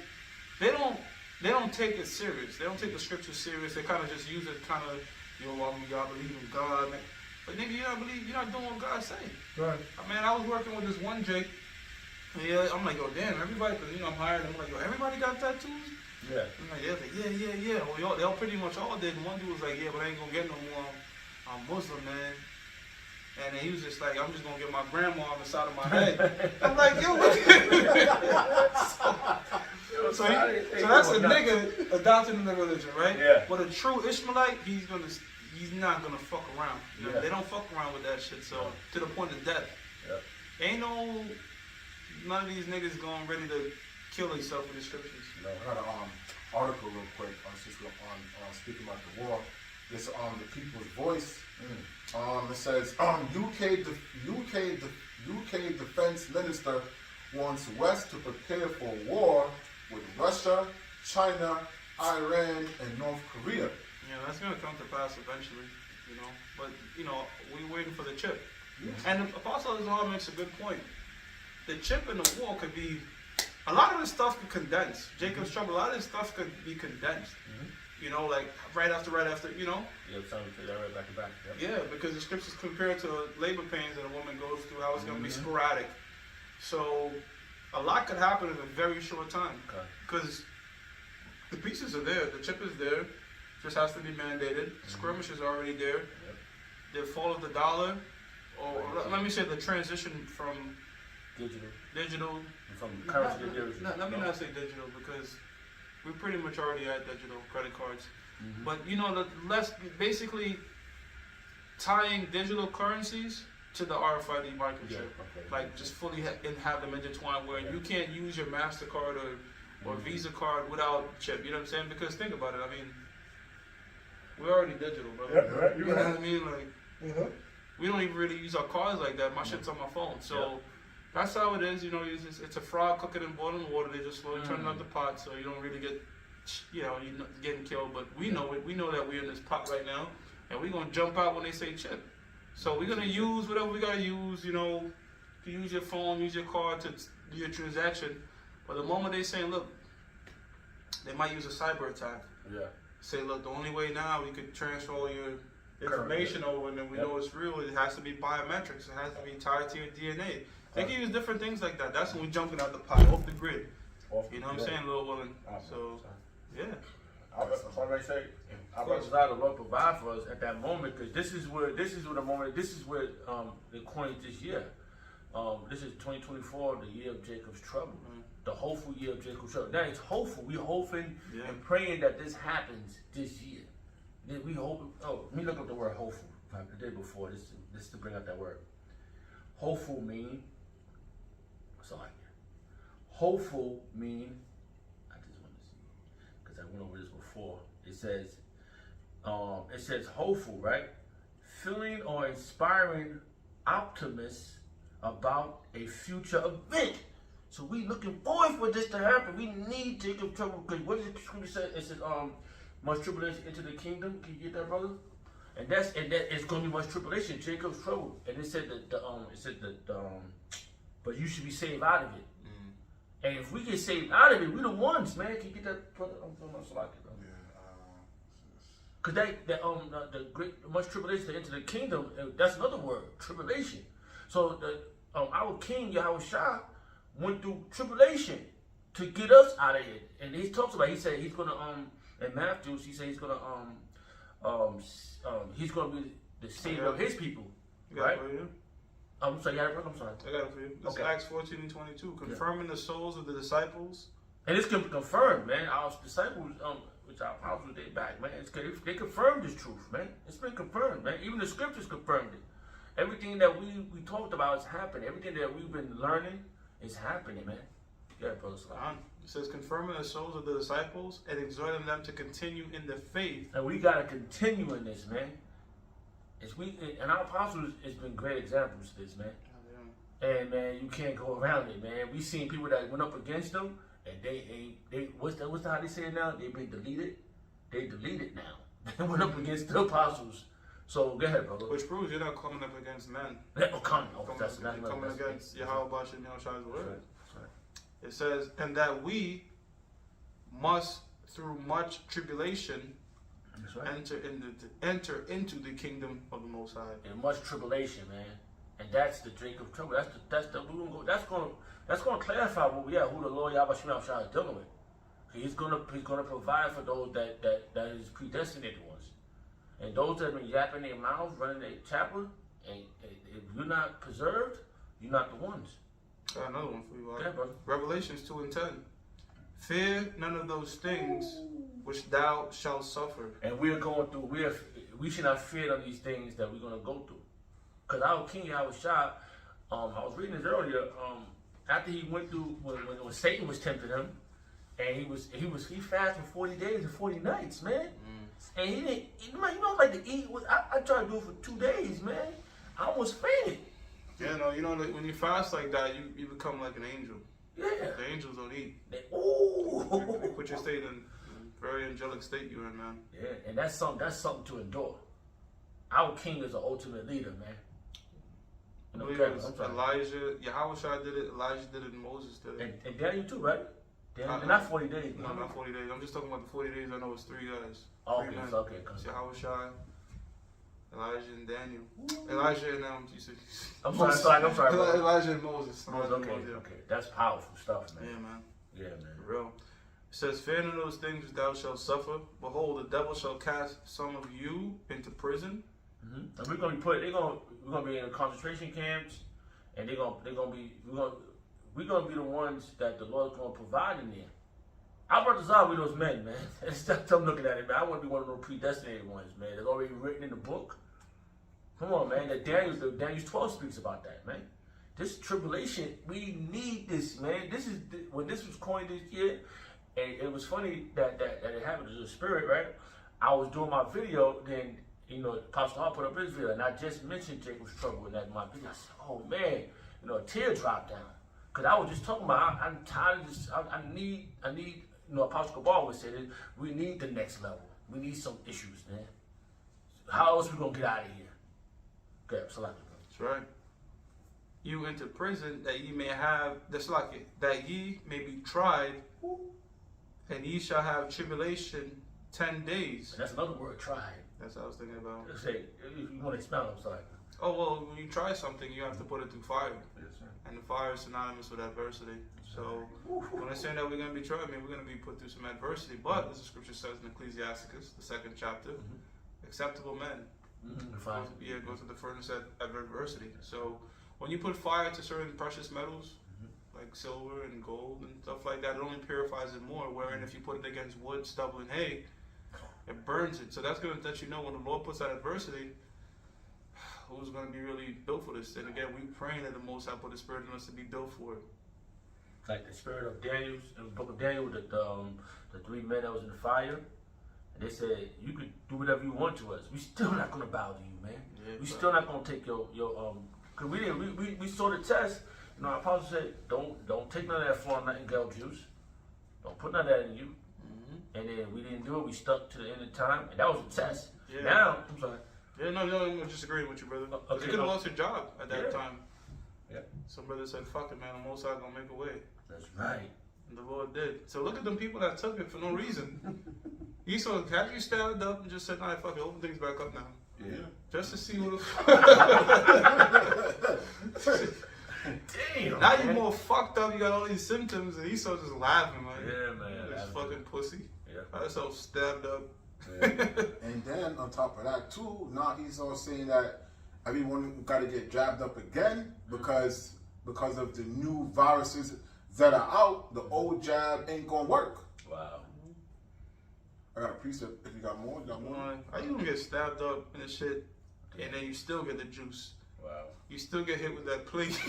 they don't take it serious. They don't take the scripture serious. They kind of just use it kind of, y'all believe in God. But nigga, you're not doing what God say. Right. I mean, I was working with this one Jake Yeah, I'm like, yo, damn, everybody, because, I'm hired. I'm like, yo, everybody got tattoos? Yeah. I'm like, yeah. Well, they all pretty much all did. And one dude was like, yeah, but I ain't going to get no more. I'm Muslim, man. And then he was just like, I'm just going to get my grandma on the side of my head. I'm like, yo, what? So that's a nigga adopted in the religion, right? Yeah. But a true Ishmaelite, he's not gonna fuck around. Yeah. They don't fuck around with that shit. So to the point of death. Yeah. Ain't none of these niggas going ready to kill themselves for the scriptures. No, I got an article real quick on speaking about the war. This the People's Voice. It says UK Defense Minister wants West to prepare for war with Russia, China, Iran, and North Korea. Yeah, that's gonna come to pass eventually, But we're waiting for the chip. And Apostle Azar makes a good point. The chip in the war could be a lot of this stuff could condense. Jacob's Trouble, a lot of this stuff could be condensed. Like right after, Yeah, something right back to back. Yep. Yeah, because the scriptures compare it to labor pains that a woman goes through, how it's going to be sporadic. So a lot could happen in a very short time. Because the pieces are there, the chip is there, just has to be mandated. Skirmish is already there. The fall of the dollar, or let me say the transition from digital. From currency to digital. Let me not say digital, because we pretty much already had digital credit cards. But basically tying digital currencies to the RFID microchip, just fully have them intertwined, where you can't use your MasterCard or Visa card without chip. You know what I'm saying? Because think about it. I mean, we're already digital, bro. Right. You know what I mean? Like, we don't even really use our cards like that. My shit's on my phone, so. That's how it is, it's a frog cooking in boiling water. They just slowly turning up the pot, so you don't really get, you're not getting killed. But we know it. We know that we're in this pot right now, and we're going to jump out when they say chip. So we're going to use whatever we got to use, to use your phone, use your card to do your transaction. But the moment they say, look, they might use a cyber attack. Yeah. Say, look, the only way now we could transfer all your information over, and then we know it's real, it has to be biometrics. It has to be tied to your DNA. They can use different things like that. That's when we're jumping out the pot, off the grid. You know what I'm saying, Lil Willin? So, yeah. I was glad the Lord provide for us at that moment, because this is where the coin this year. This is 2024, the year of Jacob's trouble, the hopeful year of Jacob's trouble. Now it's hopeful. We're hoping and praying that this happens this year. Then we hope. Oh, let me look up the word hopeful. I did before this to bring out that word. Hopeful mean. Hopeful mean, I just want to see, because I went over this before. It says hopeful, right? Feeling or inspiring optimists about a future event. So we looking forward for this to happen. We need Jacob's trouble, because what does the scripture say? It says, much tribulation into the kingdom. Can you get that, brother? And that it's going to be much tribulation, Jacob's trouble. And it said but you should be saved out of it. And if we get saved out of it, we the ones, man. Can you get that, brother? Because the great much tribulation to enter the kingdom, that's another word, tribulation. So our King Yahweh Shah went through tribulation to get us out of it. And he talks about, he said he's gonna in Matthew, he said he's gonna be the savior of his people, right? I'm sorry, I'm sorry. I got it for you. This is Acts 14 and 22, confirming the souls of the disciples. And it's confirmed, man. Our disciples, which our apostles, they back, man. They confirmed this truth, man. It's been confirmed, man. Even the scriptures confirmed it. Everything that we talked about is happening. Everything that we've been learning is happening, man. Yeah, brother. It says, confirming the souls of the disciples and exhorting them to continue in the faith. And we got to continue in this, man. And our apostles has been great examples of this, man. And man, you can't go around it, man. We seen people that went up against them, and they what's how they say it now? They've been deleted. They deleted now. They went up against the apostles. So go ahead, brother. Which proves you're not coming up against men. You're coming against Yahweh Bash and Yahshua's word. That's right. It says, and that we must, through much tribulation, that's right, enter into the kingdom of the Most High. And much tribulation, man. And that's the drink of trouble. That's gonna clarify who the Lord Yahweh Shema is dealing with. He's gonna provide for those that is predestinated ones. And those that have been yapping their mouths, running their chapel, and if you're not preserved, you're not the ones. Got another one for you, Yeah, brother. Revelations 2:10. Fear none of those things which thou shalt suffer. And we're going through, we should not fear of these things that we're going to go through. Because our King Yahushua, I was reading this earlier, after he went through, when Satan was tempting him, and he fasted for 40 days and 40 nights, man. And he didn't, you know, like to eat, I tried to do it for 2 days, man. I almost fainted. Yeah, no, you know, like, when you fast like that, you become like an angel. Yeah. The angels don't eat. Ooh. They put your state in a very angelic state you're in, man. Yeah, and that's something to endure. Our king is the ultimate leader, man. I believe it was Elijah, Yahushua did it, Elijah did it, and Moses did it. And Daniel too, right? Daniel, not 40 days. No, not 40 days. I'm just talking about the 40 days. I know it's 3 guys. Oh, 3 okay, men. so, okay. It's Yahushua, Elijah, and Daniel. Elijah and you said. I'm sorry. Elijah and Moses. Okay. That's powerful stuff, man. Yeah, man. Yeah, man. For real. It says, fear none of those things which thou shalt suffer. Behold, the devil shall cast some of you into prison. Mm-hmm. And we're gonna be in concentration camps, and we're gonna be the ones that the Lord's gonna provide in there. Our brothers are with those men, man. I'm looking at it, man. I want to be one of those predestinated ones, man. That's already written in the book. Come on, man. Daniel 12 speaks about that, man. This tribulation, we need this, man. This is when this was coined this year, and it was funny that it happened to the spirit, right? I was doing my video, then Pastor Hart put up his video, and I just mentioned Jacob's trouble in that my video. I said, oh man, a tear dropped down, cause I was just talking about I'm tired of this. I need. Apostle Cabal would say that we need the next level. We need some issues, man. How else we gonna get out of here? Okay, select it. That's right. You into prison that ye may have that ye may be tried, and ye shall have tribulation 10 days. And that's another word, tried. That's what I was thinking about. Say, if you want to expound, I'm sorry. Oh well, when you try something, you have to put it through fire. Yes, sir. And the fire is synonymous with adversity. So when I say that we're going to be tried, we're going to be put through some adversity. But as the scripture says in Ecclesiasticus, the 2nd chapter, acceptable men go to the furnace at adversity. So when you put fire to certain precious metals, like silver and gold and stuff like that, it only purifies it more. Wherein if you put it against wood, stubble, and hay, it burns it. So that's going to let you know when the Lord puts that adversity, who's going to be really built for this. And again, we praying that the Most High put the Spirit in us to be built for it. Like the spirit of Daniel, in the book of Daniel, the 3 men that was in the fire, and they said, you could do whatever you want to us. We still not gonna bow to you, man. Yeah, we still not gonna take your cause we saw the test. Our apostle said, don't take none of that foreign nightingale juice. Don't put none of that in you. And then we didn't do it. We stuck to the end of time, and that was a test. Yeah. Now, I'm sorry. Yeah, no, I'm just agreeing with you, brother. Okay, you could have lost your job at that time. Yeah. Some brother said, fuck it, man, the Most High gonna make a way. That's right. And the Lord did. So look at them people that took it for no reason. Esau had you stand up and just said, nah, fuck it, open things back up now. Yeah. Just to see what Damn. Now you more fucked up, you got all these symptoms, and Esau just laughing like, yeah, man. This fucking pussy. Yeah. Got himself stabbed up. Yeah. And then on top of that too, now he's all saying that everyone got to get jabbed up again because of the new viruses that are out. The old jab ain't gonna work. Wow. I got a precept. If you got more, you got more. How you gonna get stabbed up and shit, and then you still get the juice? Wow. You still get hit with that plate.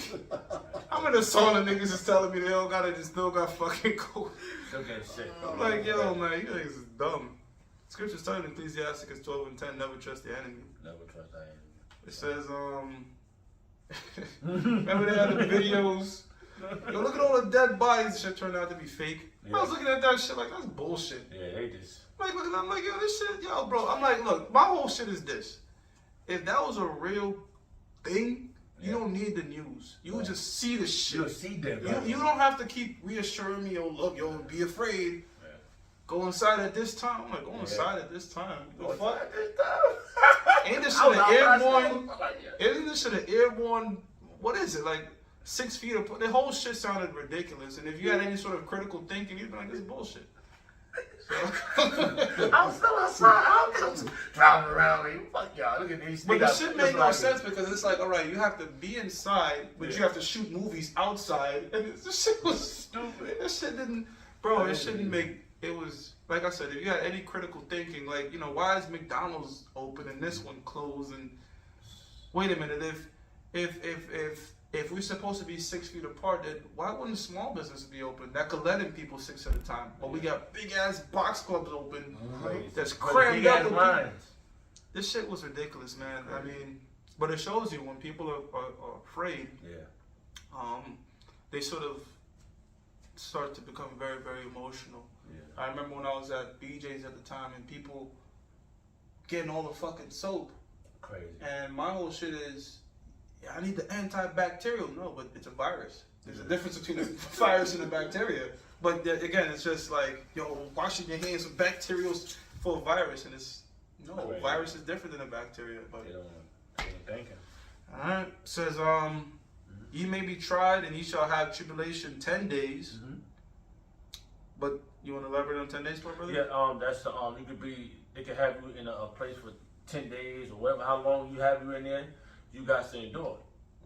How many sauna niggas is telling me they all still got fucking cold? Still get sick. I'm like, yo, man, you niggas is dumb. Scripture's telling Ecclesiasticus 12:10, never trust the enemy. Never trust the enemy. It says, remember they had the videos? Yo, look at all the dead bodies. This shit turned out to be fake. Yeah. I was looking at that shit like, that's bullshit. Yeah, they just. Like, looking at I'm like, yo, this shit, yo, bro. I'm like, look, my whole shit is this. If that was a real thing, you don't need the news. You would just see the shit. You'll see them. You don't have to keep reassuring me, yo, look, yo, be afraid. Go inside at this time. I'm like, go inside at this time. Go fuck at this time. Ain't this I shit was an outside airborne? smoking. I'm like, yeah. Isn't this shit an airborne? What is it like? 6 feet apart. The whole shit sounded ridiculous. And if you had any sort of critical thinking, you'd be like, "This is bullshit." So, I'm still outside. I'm driving around like, fuck y'all. Look at these. but the shit made no like, sense because it's like, all right, you have to be inside, but you have to shoot movies outside, and this shit was stupid. This shit didn't, bro. It shouldn't make. It was like I said. If you had any critical thinking, like why is McDonald's open and this one closed? And wait a minute, if we're supposed to be 6 feet apart, then why wouldn't small business be open that could let in people 6 at a time? Or we got big ass box clubs open that's crammed up with people. This shit was ridiculous, man. I mean, but it shows you when people are afraid. Yeah. They sort of start to become very, very emotional. Yeah. I remember when I was at BJ's at the time and people getting all the fucking soap. Crazy. And my whole shit is, I need the antibacterial. No, but it's a virus. There's a difference between a virus and a bacteria. But again, it's just like, washing your hands with bacterials for a virus. And it's, no, Crazy. virus is different than a bacteria. But They ain't thinking. alright, says, ye may be tried and ye shall have tribulation 10 days. Mm-hmm. But you want to elaborate on 10 days for it, brother? Yeah, that's they could have you in a place for 10 days or whatever, how long you have you in there, you got to endure.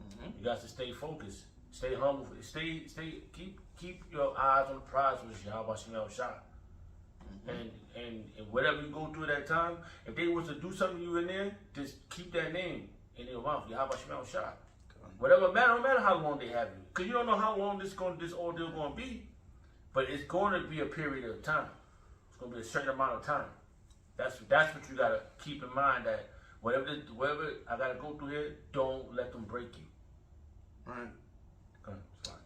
Mm-hmm. You got to stay focused, stay humble, keep your eyes on the prize, which is Yahweh Shem Shah. And whatever you go through that time, if they was to do something to you in there, just keep that name in your mouth, Yahweh Shem Shah. Whatever matter, no matter how long they have you, because you don't know how long this ordeal going to be, but it's going to be a period of time. It's going to be a certain amount of time. That's what you got to keep in mind, that whatever I got to go through here, don't let them break you. Right. Okay,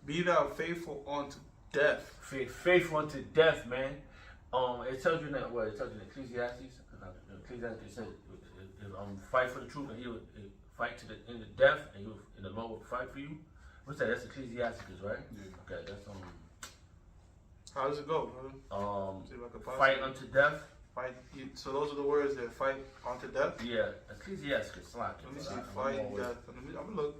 Be thou faithful unto death. Faithful unto death, man. It tells you that. What it tells you in Ecclesiastes. Ecclesiastes says, fight for the truth, and he will fight to the end of death, and the Lord will fight for you. What's that? That's Ecclesiastes, right? Yeah. Okay, that's How does it go, brother? See if I can pause fight it. unto death. Fight. So those are the words there. Fight unto death. Yeah, Ecclesiastes. Let me see. Fight death. I'm gonna look.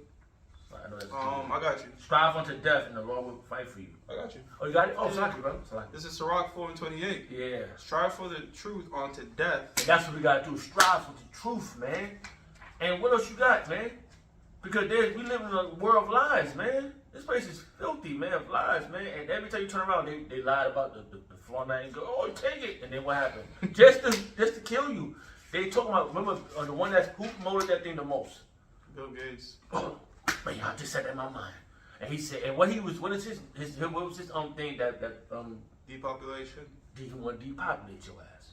I know that's I got you. strive unto death, and the Lord will fight for you. I got you. Oh, you got it? Oh, Salaki, bro. Salaki. This is Sirach 4:28. Yeah. Strive for the truth unto death. And that's what we gotta do. Strive for the truth, man. And what else you got, man? Because we live in a world of lies, man. This place is filthy, man, of lies, man. And every time you turn around, they lied about the floor night and go, oh, take it. And then what happened? just to kill you. They talking about, remember, the one who promoted that thing the most? Bill Gates. Oh, man, I just said that in my mind. And he said, and what was his thing that Depopulation. he want to depopulate your ass.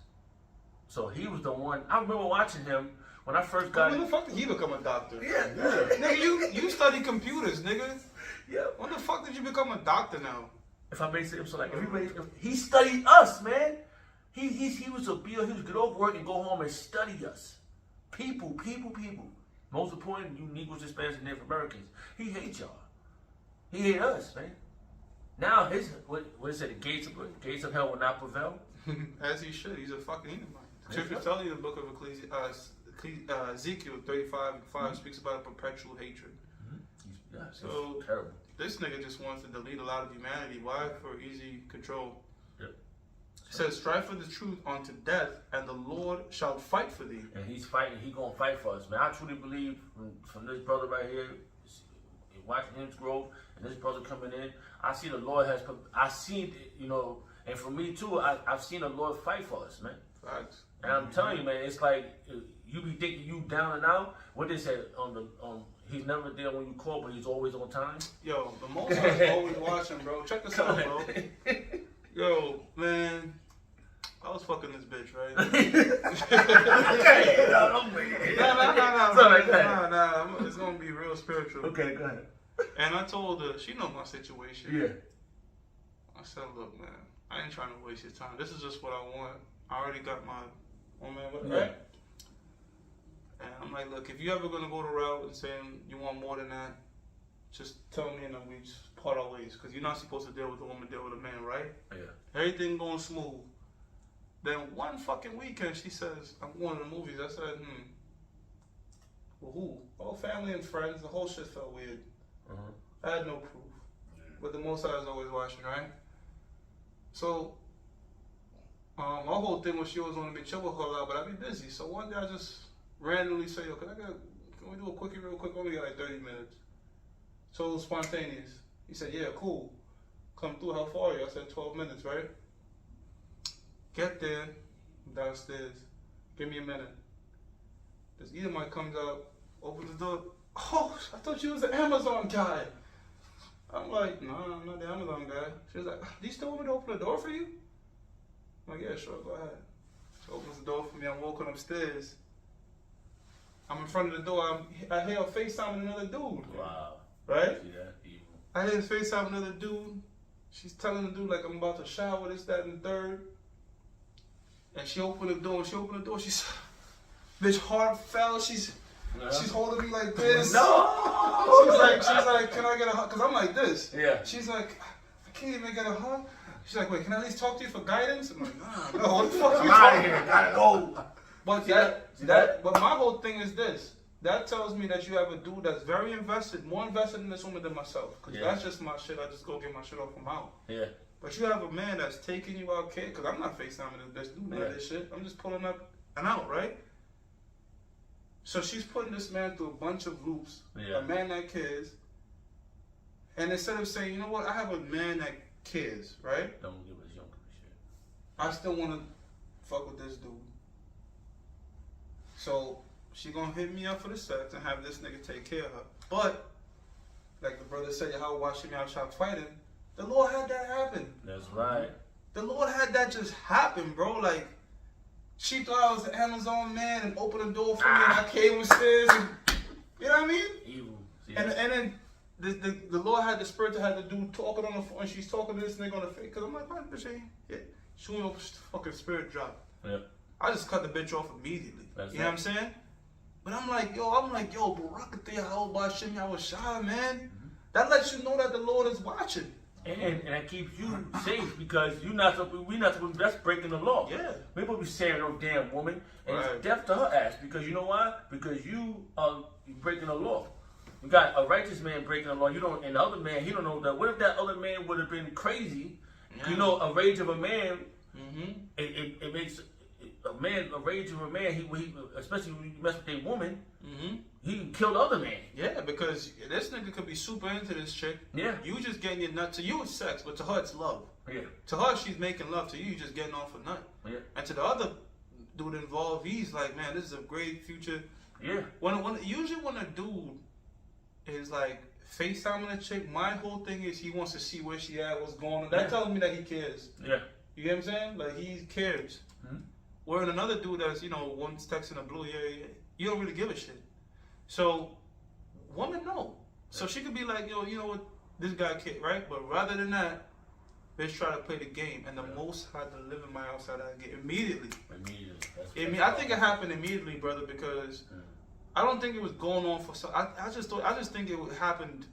So he was the one. I remember watching him when I first got. When the fuck did he become a doctor? Yeah. Nigga, you study computers, nigga. Yeah. When the fuck did you become a doctor now? If I may say so, like everybody, he studied us, man. He was he was get off work and go home and study us. People. Most important, you Negroes, Hispanics, and Native Americans. He hates y'all. He hate us, man. Now what is it? The gates of hell will not prevail. As he should. He's a fucking Edomite. Scripture tells you in the book of Ezekiel 35:5 speaks about a perpetual hatred. Yeah, So terrible. This nigga just wants to delete a lot of humanity. Why? For easy control. Yep. It says, strive for the truth unto death, and the Lord shall fight for thee. And he's fighting. He gonna fight for us, man. I truly believe from this brother right here, watching him grow, and this brother coming in, I see the Lord has. I seen, and for me too, I've seen the Lord fight for us, man. Facts. And I'm telling you, man, it's like you be thinking you down and out. What they said he's never there when you call, but he's always on time. Yo, the Most High is always watching, bro. Check this out, bro. Yo, man. I was fucking this bitch, right? Okay, no, No. It's gonna be real spiritual. Okay, go ahead. And I told her, she knows my situation. Yeah. I said, look, man, I ain't trying to waste your time. This is just what I want. I already got my woman, right? And I'm like, look, if you ever gonna go the route and saying you want more than that, just tell me and then we just part our ways. Because you're not supposed to deal with a woman, deal with a man, right? Yeah. Everything going smooth. Then one fucking weekend, she says, I'm going to the movies. I said, Well, who? Oh, family and friends. The whole shit felt weird. I had no proof. But the Most High is always watching, right? So, my whole thing was she always wanted me to chill with her a lot, but I'd be busy. So one day I just randomly say, yo, can we do a quickie real quick? Only got like 30 minutes. So it was spontaneous. He said, yeah, cool. Come through, how far are you? I said 12 minutes, right? Get there, downstairs. Give me a minute. This Edomite comes out, opens the door. Oh, I thought you was the Amazon guy. I'm like, no, I'm not the Amazon guy. She was like, do you still want me to open the door for you? I'm like, yeah, sure, go ahead. She opens the door for me. I'm walking upstairs. I'm in front of the door. I hear her FaceTime with another dude. Wow. Right? Yeah, evil. I hear his FaceTime with another dude. She's telling the dude, like, I'm about to shower, this, that, and the third. And she opened the door. She's, bitch, heart fell. She's holding me like this. No! She's like, can I get a hug? Because I'm like this. Yeah. She's like, I can't even get a hug. She's like, wait, can I at least talk to you for guidance? I'm like, no, what the fuck are you I'm out talking of here. about? Gotta go. But but my whole thing is this. That tells me that you have a dude that's very invested, more invested in this woman than myself. Because that's just my shit. I just go get my shit off from out. Yeah. But you have a man that's taking you out, kid. Because I'm not FaceTiming this dude, none of this shit. I'm just pulling up and out, right? So she's putting this man through a bunch of loops. Yeah. A man that cares. And instead of saying, you know what, I have a man that cares, right? Don't give us young shit. I still want to fuck with this dude. So she gonna hit me up for the sex and have this nigga take care of her. But like the brother said, how watching me out shop fighting, the Lord had that happen. That's right. The Lord had that just happen, bro. Like she thought I was the Amazon man and opened the door for me and I came upstairs and you know what I mean? Evil. See, And then the Lord had the spirit that had the dude talking on the phone and she's talking to this nigga on the face. Cause I'm like, what bitch ain't? Yeah. She went fucking spirit drop. Yeah. I just cut the bitch off immediately. That's you know what I'm saying? But I'm like, yo, Barakateh, how about Shimmy, I was shy, man. That lets you know that the Lord is watching. And that keeps you safe because we're not supposed that's breaking the law. Yeah. We're supposed to be saving no damn woman. And Right. it's death to her ass because you know why? Because you are breaking the law. You got a righteous man breaking the law. You don't, and the other man, he don't know that. What if that other man would have been crazy? Yeah. You know, a rage of a man, Mm-hmm. it makes a rage of a man. He especially when you mess with a woman, Mm-hmm. he can kill the other man. Yeah, because this nigga could be super into this chick. Yeah. You just getting your nut. To you it's sex, but to her it's love. Yeah. To her she's making love. To you just getting off a nut. Yeah. And to the other dude involved, he's like, man, this is a great future. Yeah. Usually when a dude is like FaceTiming a chick, my whole thing is he wants to see where she at, what's going on. That tells me that he cares. Yeah. You get what I'm saying? Like he cares. Mm-hmm. Where another dude that's, one's texting a blue, yeah, you don't really give a shit. So woman know. So she could be like, yo, you know what, this guy kid, right? But rather than that, bitch try to play the game, and the Most High deliver my outside that game immediately. Immediately. I think it happened immediately, brother, because I don't think it was going on for so. I just think it happened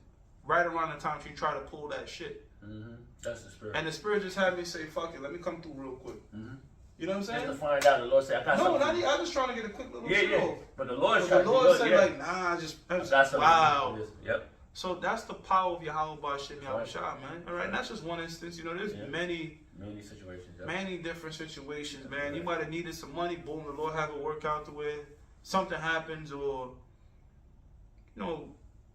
right around the time she tried to pull that shit. Mm-hmm. That's the spirit. And the spirit just had me say, "Fuck it, let me come through real quick." Mm-hmm. You know what I'm saying? Just to find out, the Lord said, "I got No, something." I'm just trying to get a quick little Yeah, shit yeah. off. But the Lord, But the Lord said, yeah. like, nah, I just I got something. wow. Yep. So that's the power of Yahweh Bashim Right. Yahushua, man. All right, and that's just one instance. There's many situations. Yep. many different situations, man. You might have needed some money, boom, the Lord have it work out to where something happens, or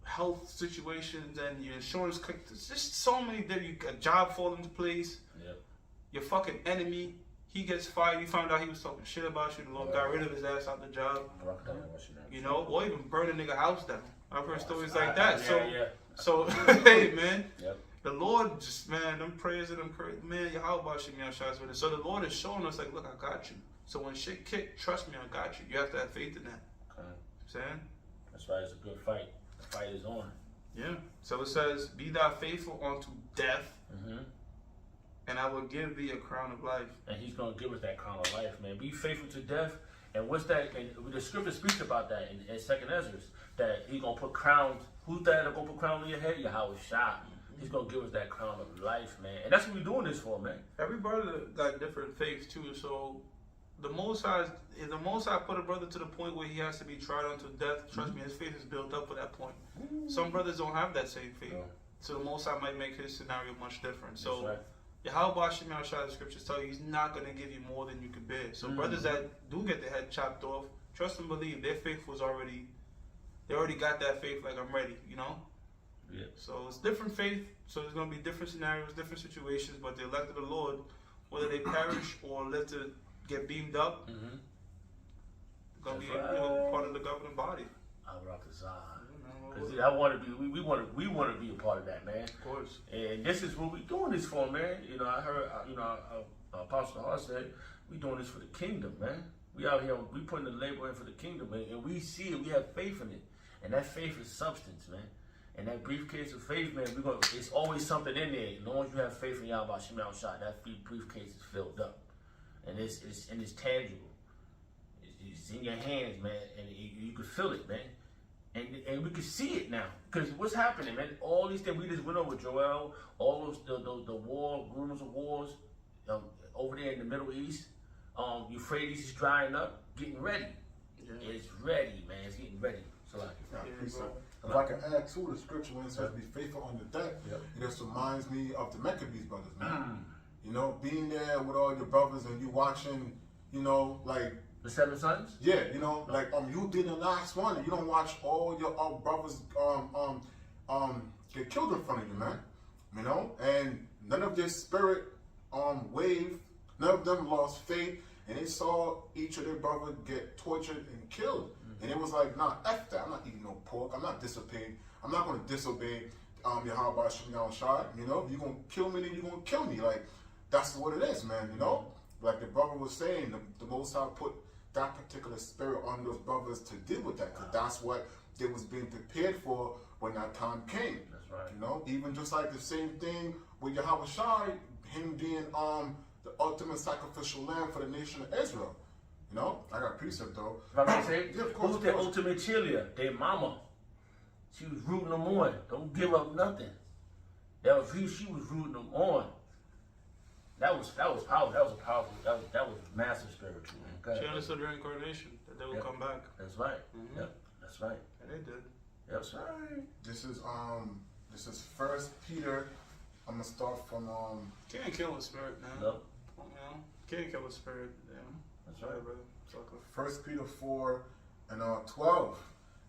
health situations and your insurance. There's just so many different. A job falling into place. Yep. Your fucking enemy, he gets fired. You found out he was talking shit about you. The Lord got rid of his ass out the job. Or even burn a nigga house down. I've heard stories like that. So hey, man. Yep. The Lord just, man, them prayers and them courage, man, Yahweh should be on shots with it. So the Lord is showing us, like, look, I got you. So when shit kick, trust me, I got you. You have to have faith in that. Okay. Saying? That's right, it's a good fight. The fight is on. Yeah. So it says, be thou faithful unto death, Mm-hmm. and I will give thee a crown of life. And he's going to give us that crown of life, man. Be faithful to death. And what's that? And the scripture speaks about that in 2nd Ezra, that he's going to put crowns. Who's that going to put crowns on your head? Yahweh Shah. He's going to give us that crown of life, man. And that's what we're doing this for, man. Every brother got different faiths, too. So the Most High, if the Most High put a brother to the point where he has to be tried unto death, trust me, his faith is built up for that point. Some brothers don't have that same faith. No. So the Most High might make his scenario much different. So, That's right. Yahweh Shem Yahushua, the scriptures tell you he's not going to give you more than you can bear. So brothers that do get their head chopped off, trust and believe their faith was already, they already got that faith like I'm ready, you know? Yeah. So it's different faith, so there's going to be different scenarios, different situations, but the elect of the Lord, whether they perish or live to get beamed up, going to be part of the governing body. Because I want to be, we want to be a part of that, man. Of course. And this is what we doing this for, man. You know, I heard, Apostle Hart said, we doing this for the kingdom, man. We out here, we putting the labor in for the kingdom, man. And we see it, we have faith in it. And that faith is substance, man. And that briefcase of faith, man, it's always something in there. As long as you have faith in Yahweh Shem Yahushua, that briefcase is filled up. And it's tangible. It's in your hands, man. And you can feel it, man. And we can see it now, because what's happening, man? All these things we just went over, Joel. All those the war, rumors of wars, over there in the Middle East. Euphrates is drying up, getting ready. Yeah. It's ready, man. It's getting ready. So if I can add to the scripture when it says be faithful unto death, it just reminds me of the Maccabees brothers, man. You know, being there with all your brothers and you watching, you know, like. The 7 sons? Yeah, you know, like you did the last one. You don't watch all your brothers get killed in front of you, man. You know, and none of their spirit wave, none of them lost faith, and they saw each of their brothers get tortured and killed. And it was like, nah, F that. I'm not eating no pork. I'm not disobeying. I'm not going to disobey Yahweh Shem Yahushua. You know, if you're going to kill me, then you're going to kill me. Like, that's what it is, man, you know? Like the brother was saying, the Most High put that particular spirit on those brothers to deal with that, because that's what they was being prepared for when that time came. That's right. You know, even just like the same thing with Yahweh Shai, him being the ultimate sacrificial lamb for the nation of Israel. You know, I got a precept though. If I may say, yeah, of course, who's the ultimate cheerleader? Their mama. She was rooting them on. Don't give up nothing. That was who she was rooting them on. That was powerful. That was a powerful. That was massive spiritual. Okay. She understood the reincarnation, that they would come back. That's right. Yep. That's right. And they did. That's right. This is First Peter. I'm gonna start from Can't kill a spirit, man. No. You know? Can't kill a spirit. Yeah. That's right, brother. It's okay. First Peter 4 and 12.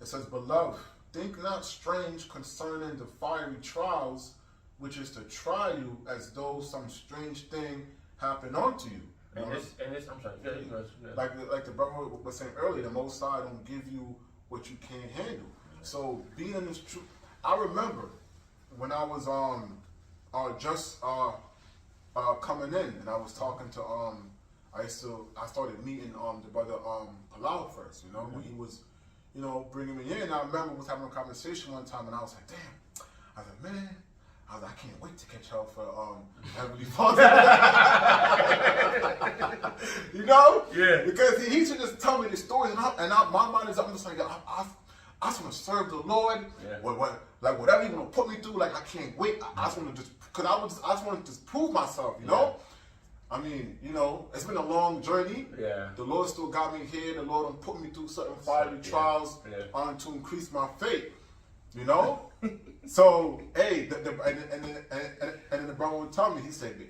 It says, "Beloved, think not strange concerning the fiery trials, which is to try you as though some strange thing happened unto you." And this, I'm sorry. Yeah. Like the brother was saying earlier, the Most High don't give you what you can't handle. So being in this truth, I remember when I was just coming in, and I was talking to I started meeting the brother Palau first, you know, when he was, you know, bringing me in. I remember we was having a conversation one time, and I was like, damn. I was like, man. I can't wait to catch hell for Heavenly Father. You know? Yeah. Because he should just tell me the stories, and my mind is up. I'm just like, I just want to serve the Lord. Yeah. Like whatever He's gonna put me through, like I can't wait. I just want to I just want to just prove myself. You know? I mean, you know, it's been a long journey. Yeah. The Lord still got me here. The Lord done put me through certain fiery trials to increase my faith. You know? So, hey, and then the brother would tell me, he said, be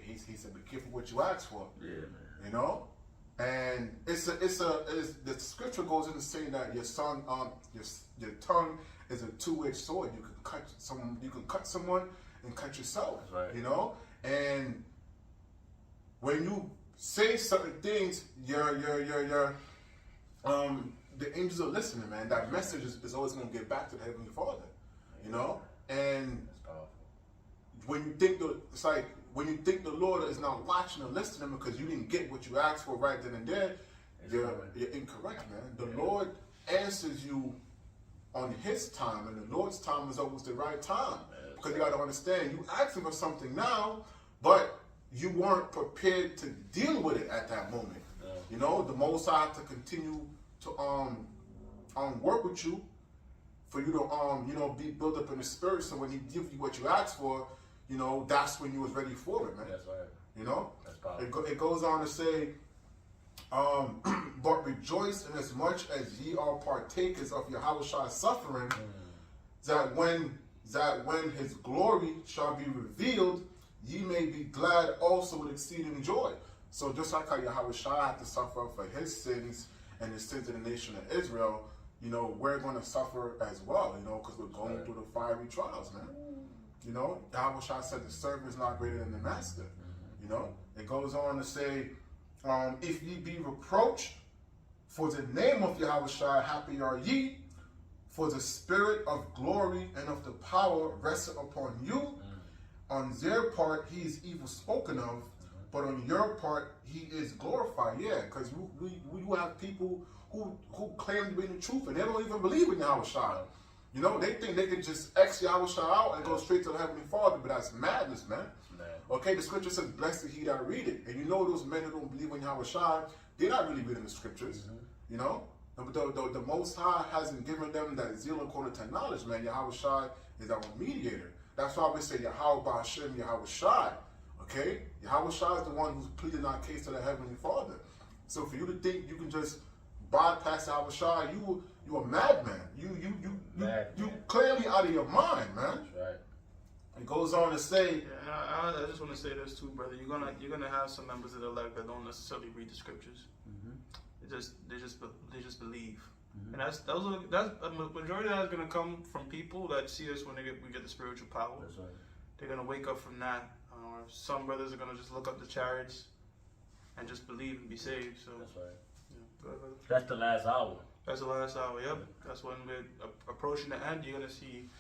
careful what you ask for. Yeah, man. You know? And the scripture goes into saying that your tongue is a two-edged sword. You can cut someone and cut yourself. That's right. You know? And when you say certain things, the angels are listening, man. That message is always going to get back to the Heavenly Father. You know? And when you think when you think the Lord is not watching or listening because you didn't get what you asked for right then and there, you're incorrect, man. The Lord answers you on His time, and the Lord's time is always the right time. Because you got to understand, you asking for something now, but you weren't prepared to deal with it at that moment. You know, the Most High to continue to work with you for you to be built up in the spirit. So when He gives you what you asked for, you know, that's when you was ready for it, man. That's right. You know, that's powerful. It goes on to say, But rejoice inasmuch as ye are partakers of Yahweh's suffering, that when his glory shall be revealed, ye may be glad also with exceeding joy. So just like how Yahweh had to suffer for his sins and the sins of the nation of Israel, you know, we're going to suffer as well, you know, because we're going through the fiery trials, man. You know, Yahweh said the servant is not greater than the master. You know, it goes on to say, if ye be reproached for the name of Yahweh, happy are ye, for the spirit of glory and of the power resteth upon you. On their part he is evil spoken of, but on your part he is glorified. Yeah, because we have people who claim to be in the truth and they don't even believe in Yahweh. You know, they think they can just X Yahweh out and go straight to the Heavenly Father, but that's madness, man. Okay, the scripture says, blessed he that read it. And you know those men who don't believe in Yahweh, they're not really reading the scriptures. You know? The Most High hasn't given them that zeal according to knowledge, man. Yahweh is our mediator. That's why we say Yahweh Ba'Shem, Yahweh Shai. Okay? Yahweh Shai is the one who's pleading our case to the Heavenly Father. So for you to think you can just bypass Yahweh Shai, you a madman. You clearly out of your mind, man. That's right. It goes on to say, I just want to say this too, brother. You're gonna have some members of the elect that don't necessarily read the scriptures. They just believe, and that's a majority of that is gonna come from people that see us when we get the spiritual power. That's right. They're gonna wake up from that. Some brothers are gonna just look up the chariots and just believe and be saved. So that's right. Yeah, go ahead, brother. That's the last hour. That's the last hour. Yep. That's when we're approaching the end. You're gonna see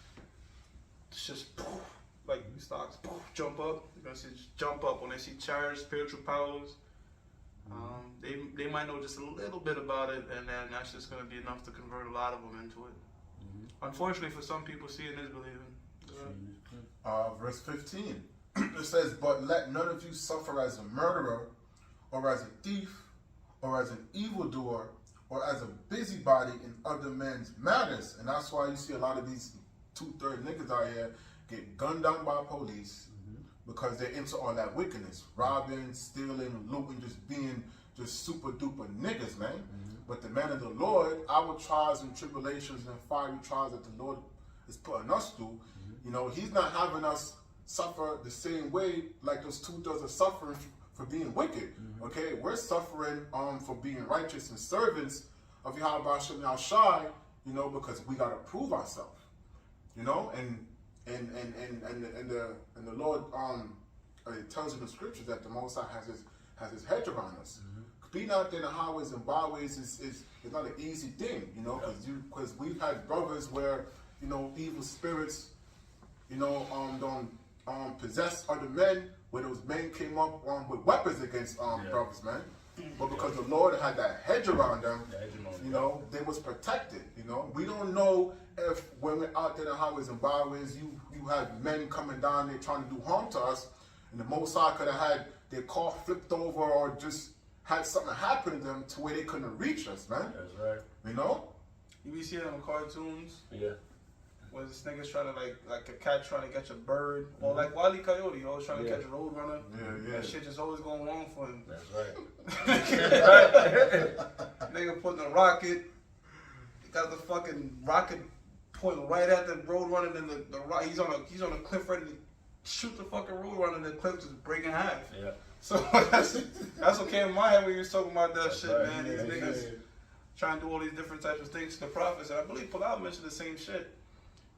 it's just poof, like stocks poof, jump up. You're gonna see just jump up when they see chariots, spiritual powers. They might know just a little bit about it, and then that's just going to be enough to convert a lot of them into it. Unfortunately, for some people, seeing is believing. Verse 15, it says, but let none of you suffer as a murderer, or as a thief, or as an evildoer, or as a busybody in other men's matters. And that's why you see a lot of these 2/3 niggas out here get gunned down by police, because they're into all that wickedness, robbing, stealing, looting, just being just super duper niggas, man. But the man of the Lord, our trials and tribulations and fiery trials that the Lord is putting us through, you know, he's not having us suffer the same way like those 2/3 are suffering for being wicked. Okay, we're suffering for being righteous and servants of Yahweh Shem Yahshai, you know, because we gotta prove ourselves, you know, and the Lord it tells in the scriptures that the Most High has his hedge around us. Being out there in the highways and byways is not an easy thing, you know, because we've had brothers where, you know, evil spirits, you know, don't possess other men, where those men came up with weapons against brothers, man. But because the Lord had that hedge around them, you know, they was protected, you know. We don't know if when we're out there in the highways and byways, you had men coming down there trying to do harm to us, and the Most High could have had their car flipped over or just had something happen to them to where they couldn't reach us, man. That's right. You know? You be seeing them in cartoons? Yeah. Where this nigga's trying to like a cat trying to catch a bird, or like Wile E. Coyote, always trying to catch a road runner. Yeah. That shit just always going wrong for him. That's right. Nigga putting a rocket, he got the fucking rocket pointing right at the road runner, and he's on a cliff ready to shoot the fucking road runner, and the cliff just break in half. Yeah. So that's what came in my head when you was talking about that shit, right. man. These niggas trying to do all these different types of things to the prophets, and I believe Palau mentioned the same shit.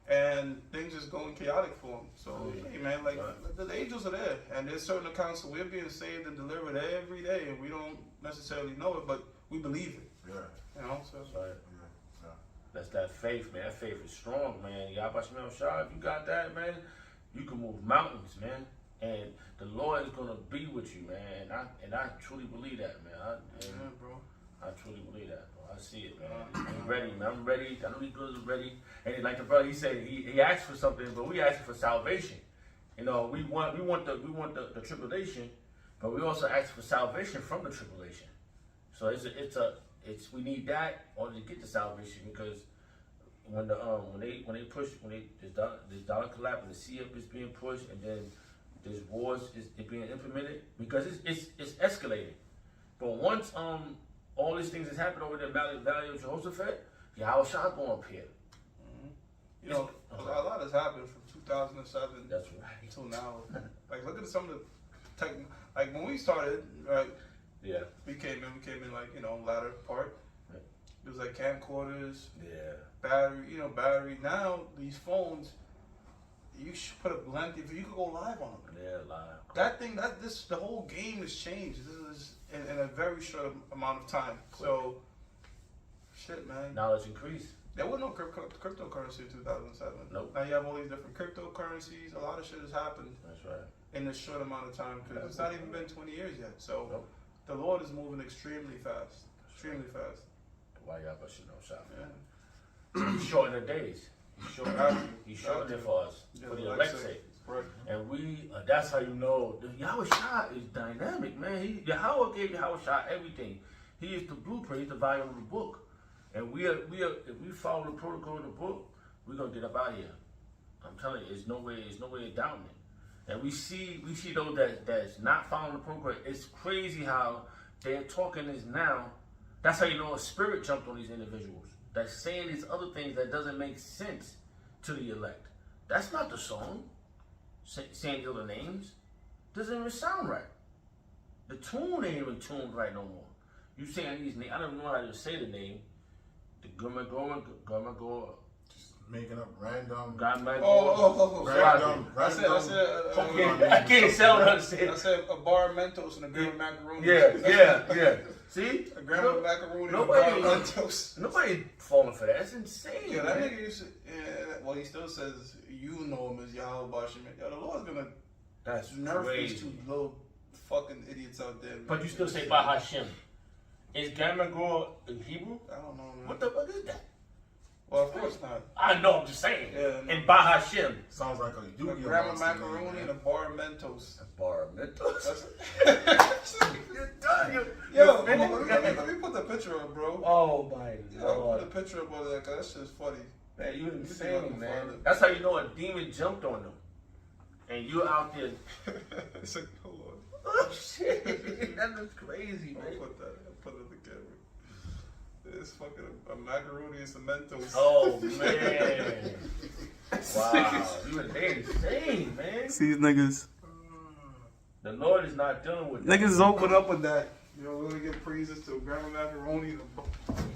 And things just going chaotic for them. So, hey man, like the angels are there, and there's certain accounts that we're being saved and delivered every day, and we don't necessarily know it, but we believe it. Yeah. You know, so right. Yeah. That's that faith, man. That faith is strong, man. Yahweh Shem Shah, if you got that, man, you can move mountains, man. And the Lord is gonna be with you, man. And I truly believe that, man. bro. I truly believe that, bro. I see it, man. I'm ready, man. I'm ready. I know these brothers are ready. And like the brother, he said he asked for something, but we asked for salvation. You know, we want the tribulation, but we also ask for salvation from the tribulation. So we need that in order to get the salvation, because when this dollar collapse and the CF is being pushed, and then this wars is being implemented, because it's escalating. But once all these things has happened over there, Valley of Jehoshaphat, Yahweh Shah going up here. You know, a lot has happened from 2007 That's right. until now. Like, look at some of the tech. Like when we started, right? Yeah. We came in like, you know, latter part. Right. It was like camcorders, Yeah. battery. Now these phones, you should put a length. You could go live on them. Yeah, live. The whole game has changed. This is in a very short amount of time. So, shit, man. Knowledge increase. There was no cryptocurrency in 2007. Nope. Now you have all these different cryptocurrencies. A lot of shit has happened That's right. in this short amount of time because it's not even been 20 years yet. So Nope. the Lord is moving extremely fast. Extremely fast. Why y'all but Shah? Yeah. He's shortening the days. He's shortening it for us, for the elect's sake. Right. And that's how you know, Yahweh Shah is dynamic, man. Yahweh gave Yahweh Shah everything. He is the blueprint, he's the volume of the book. And if we follow the protocol of the book, we're gonna get up out of here. I'm telling you, there's no way of doubting it. And we see those that's not following the protocol. It's crazy how they're talking this now. That's how you know a spirit jumped on these individuals. That's saying these other things that doesn't make sense to the elect. That's not the song. Saying the other names doesn't even sound right. The tune ain't even tuned right no more. You saying these names? I don't know how to say the name. The Gumma Just making up random. Random. I said. I can't tell how to say it. I said a bar of Mentos and a gram of macaroni. Yeah. See? A gram of macaroni and a Nobody- bar of Mentos. Nobody falling for that. That's insane. Yeah, that man. nigga used to. Well, he still says you know him as Yahweh Bashim. Yo, the Lord's gonna That's nerf crazy. these two little fucking idiots out there. Man. But you still say Bahashem. Is Gamma in Hebrew? I don't know, man. What the fuck is that? Well, of course not. I know, I'm just saying. Yeah, no. And Bahashem. Sounds like a A Yu-Gi-Oh! gram of monster macaroni name, and a man. bar of Mentos. Bar Mentos. That's You're done. Yo, You're hold on, finished. let me put the picture up, bro. Oh my Yeah, I'll lord. put a picture up of that because that shit's funny. Man, you You can insane, man. find it. That's how you know a demon jumped on them. And you're out there. It's like, hold on. Oh shit. That is crazy, I'll man. put that. I'll put it on the camera. It's fucking a macaroni and some Mentos. Oh man. Wow. You insane, man. See these niggas. The Lord is not dealing with Niggas is open up with that. You know, we're gonna give praises to grandma macaroni.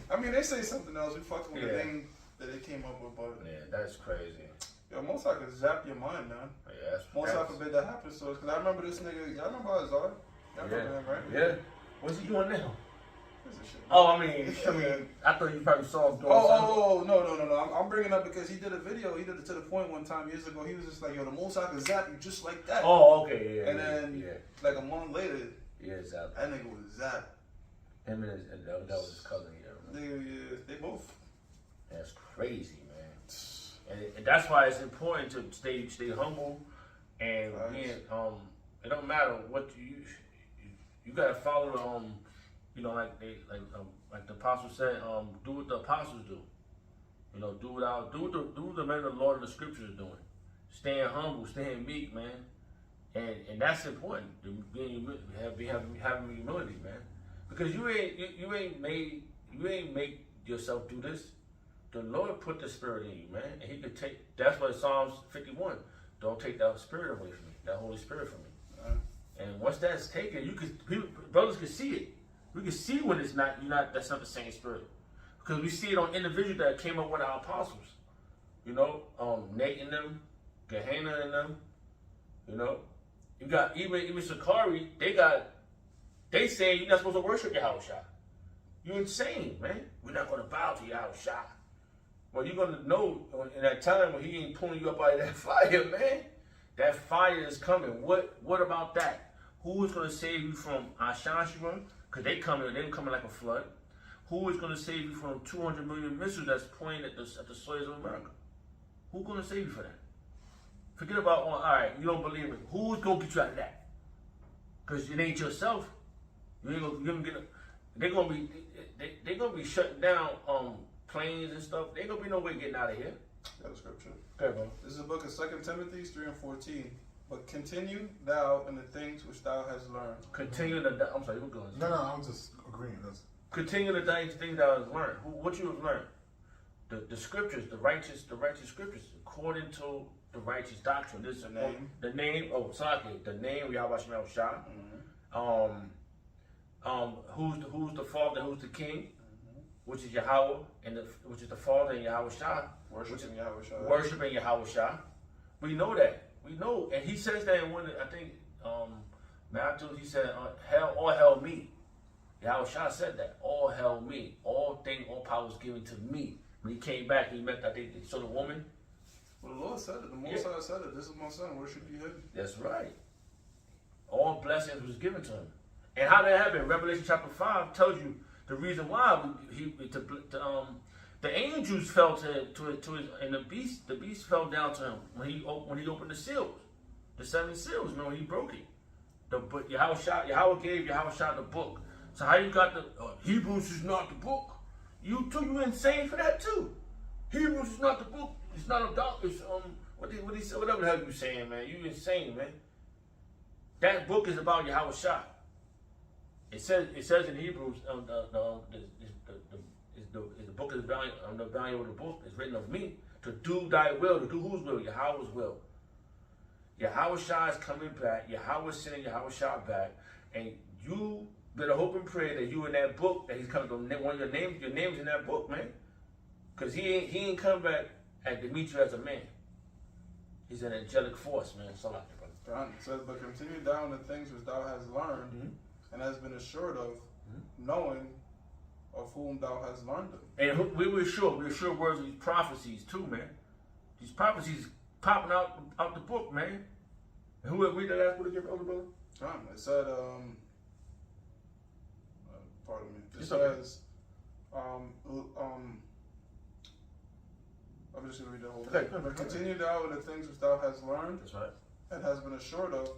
I mean, they say something else. We fucking with the Yeah. name that they came up with, but Yeah, that's crazy. yo, most I could zap your mind, man. Yeah, that's Most I forbid that happens. So, cause I remember this nigga. Y'all remember Azar? Y'all remember him, right? Yeah. What's he doing now? What's this shit? Oh, I mean, I thought you probably saw him doing something. Oh, no. I'm bringing up because he did a video. He did it to the point one time years ago. He was just like, yo, the most I could zap you just like that. Oh, okay, yeah. And then, like a month later, yeah, exactly. that nigga was zapped. Him and that was his cousin, yeah. Yeah, they both. That's crazy, man. And that's why it's important to stay humble and being it don't matter what you gotta follow you know, like the apostle said, do what the apostles do. You know, do what the men of the Lord and the scriptures are doing. Staying humble, staying meek, man. And that's important. Having humility, man. Because you ain't make yourself do this. The Lord put the spirit in you, man. And he could take, that's why Psalms 51, don't take that spirit away from me, that Holy Spirit from me. And once that's taken, brothers can see it. We can see when that's not the same spirit. Because we see it on individuals that came up with our apostles. You know, Nate and them, Gehenna and them, you know. You got even Sakari, they say you're not supposed to worship Yahweh Shah. You're insane, man. We're not gonna bow to Yahweh Shah. Well, you're gonna know in that time when he ain't pulling you up out of that fire, man. That fire is coming. What about that? Who is gonna save you from Ashashima? Because they coming like a flood. Who is gonna save you from 200 million missiles that's pointing at the soils of America? Who's gonna save you for that? Forget about, all right, you don't believe it. Who's gonna get you out of that? Because it ain't yourself. They're gonna be shutting down planes and stuff. There ain't gonna be no way getting out of here. Got a scripture. Okay, bro. This is a book of 2 Timothy 3 and 14. But continue thou in the things which thou hast learned. Continue to. I'm sorry, you were going. No, I was just agreeing. Continue the things that I have learned. What you have learned? The scriptures, the righteous scriptures, according to the righteous doctrine. This The name. The name. Oh, sorry. The name. Yahweh Shemel Shah. Who's the father? Who's the king? Which is Yahweh, and which is the father and Yahweh Shah. Worshiping Yahweh Shah. Worshiping Yahweh Shah. We know that. We know, and he says that in one. I think Matthew. He said, "Hell, all hell me." Yahweh Shah said that. All hell me. All power is given to me. When he came back, he met. I think he saw the woman. Well, the Lord said it. The Most High said it. This is my son. Worship ye him. That's right. All blessings was given to him. And how that happened? Revelation chapter 5 tells you the reason why the angels fell to his, and the beast fell down to him when he opened the seals, the 7 seals. You know, when he broke it. But Yahweh gave Yahweh Shah the book. So how you got the Hebrews is not the book? You insane for that too. Hebrews is not the book. It's not a doc. It's what he said. Whatever the hell you saying, man. You insane, man. That book is about Yahweh Shah. It says in Hebrews, the book is value the value of the book is written of me to do thy will, to do whose will? Yahweh's will. Yahweh Shah is coming back. Yahweh is sending Yahweh Shah back, and you better hope and pray that you in that book, that he's coming to one of your name's in that book, man. Cause he ain't come back to meet you as a man. He's an angelic force, man. So like that, brother. It says, but continue down the things which thou hast learned, and has been assured of, knowing of whom thou hast learned them. And we were sure words of these prophecies too, man. These prophecies popping out the book, man. And who read that last one again, elder brother? It said, pardon me. It It's says, I'm just going to read the whole thing. But continue thou in the things which thou hast learned, That's right. and has been assured of,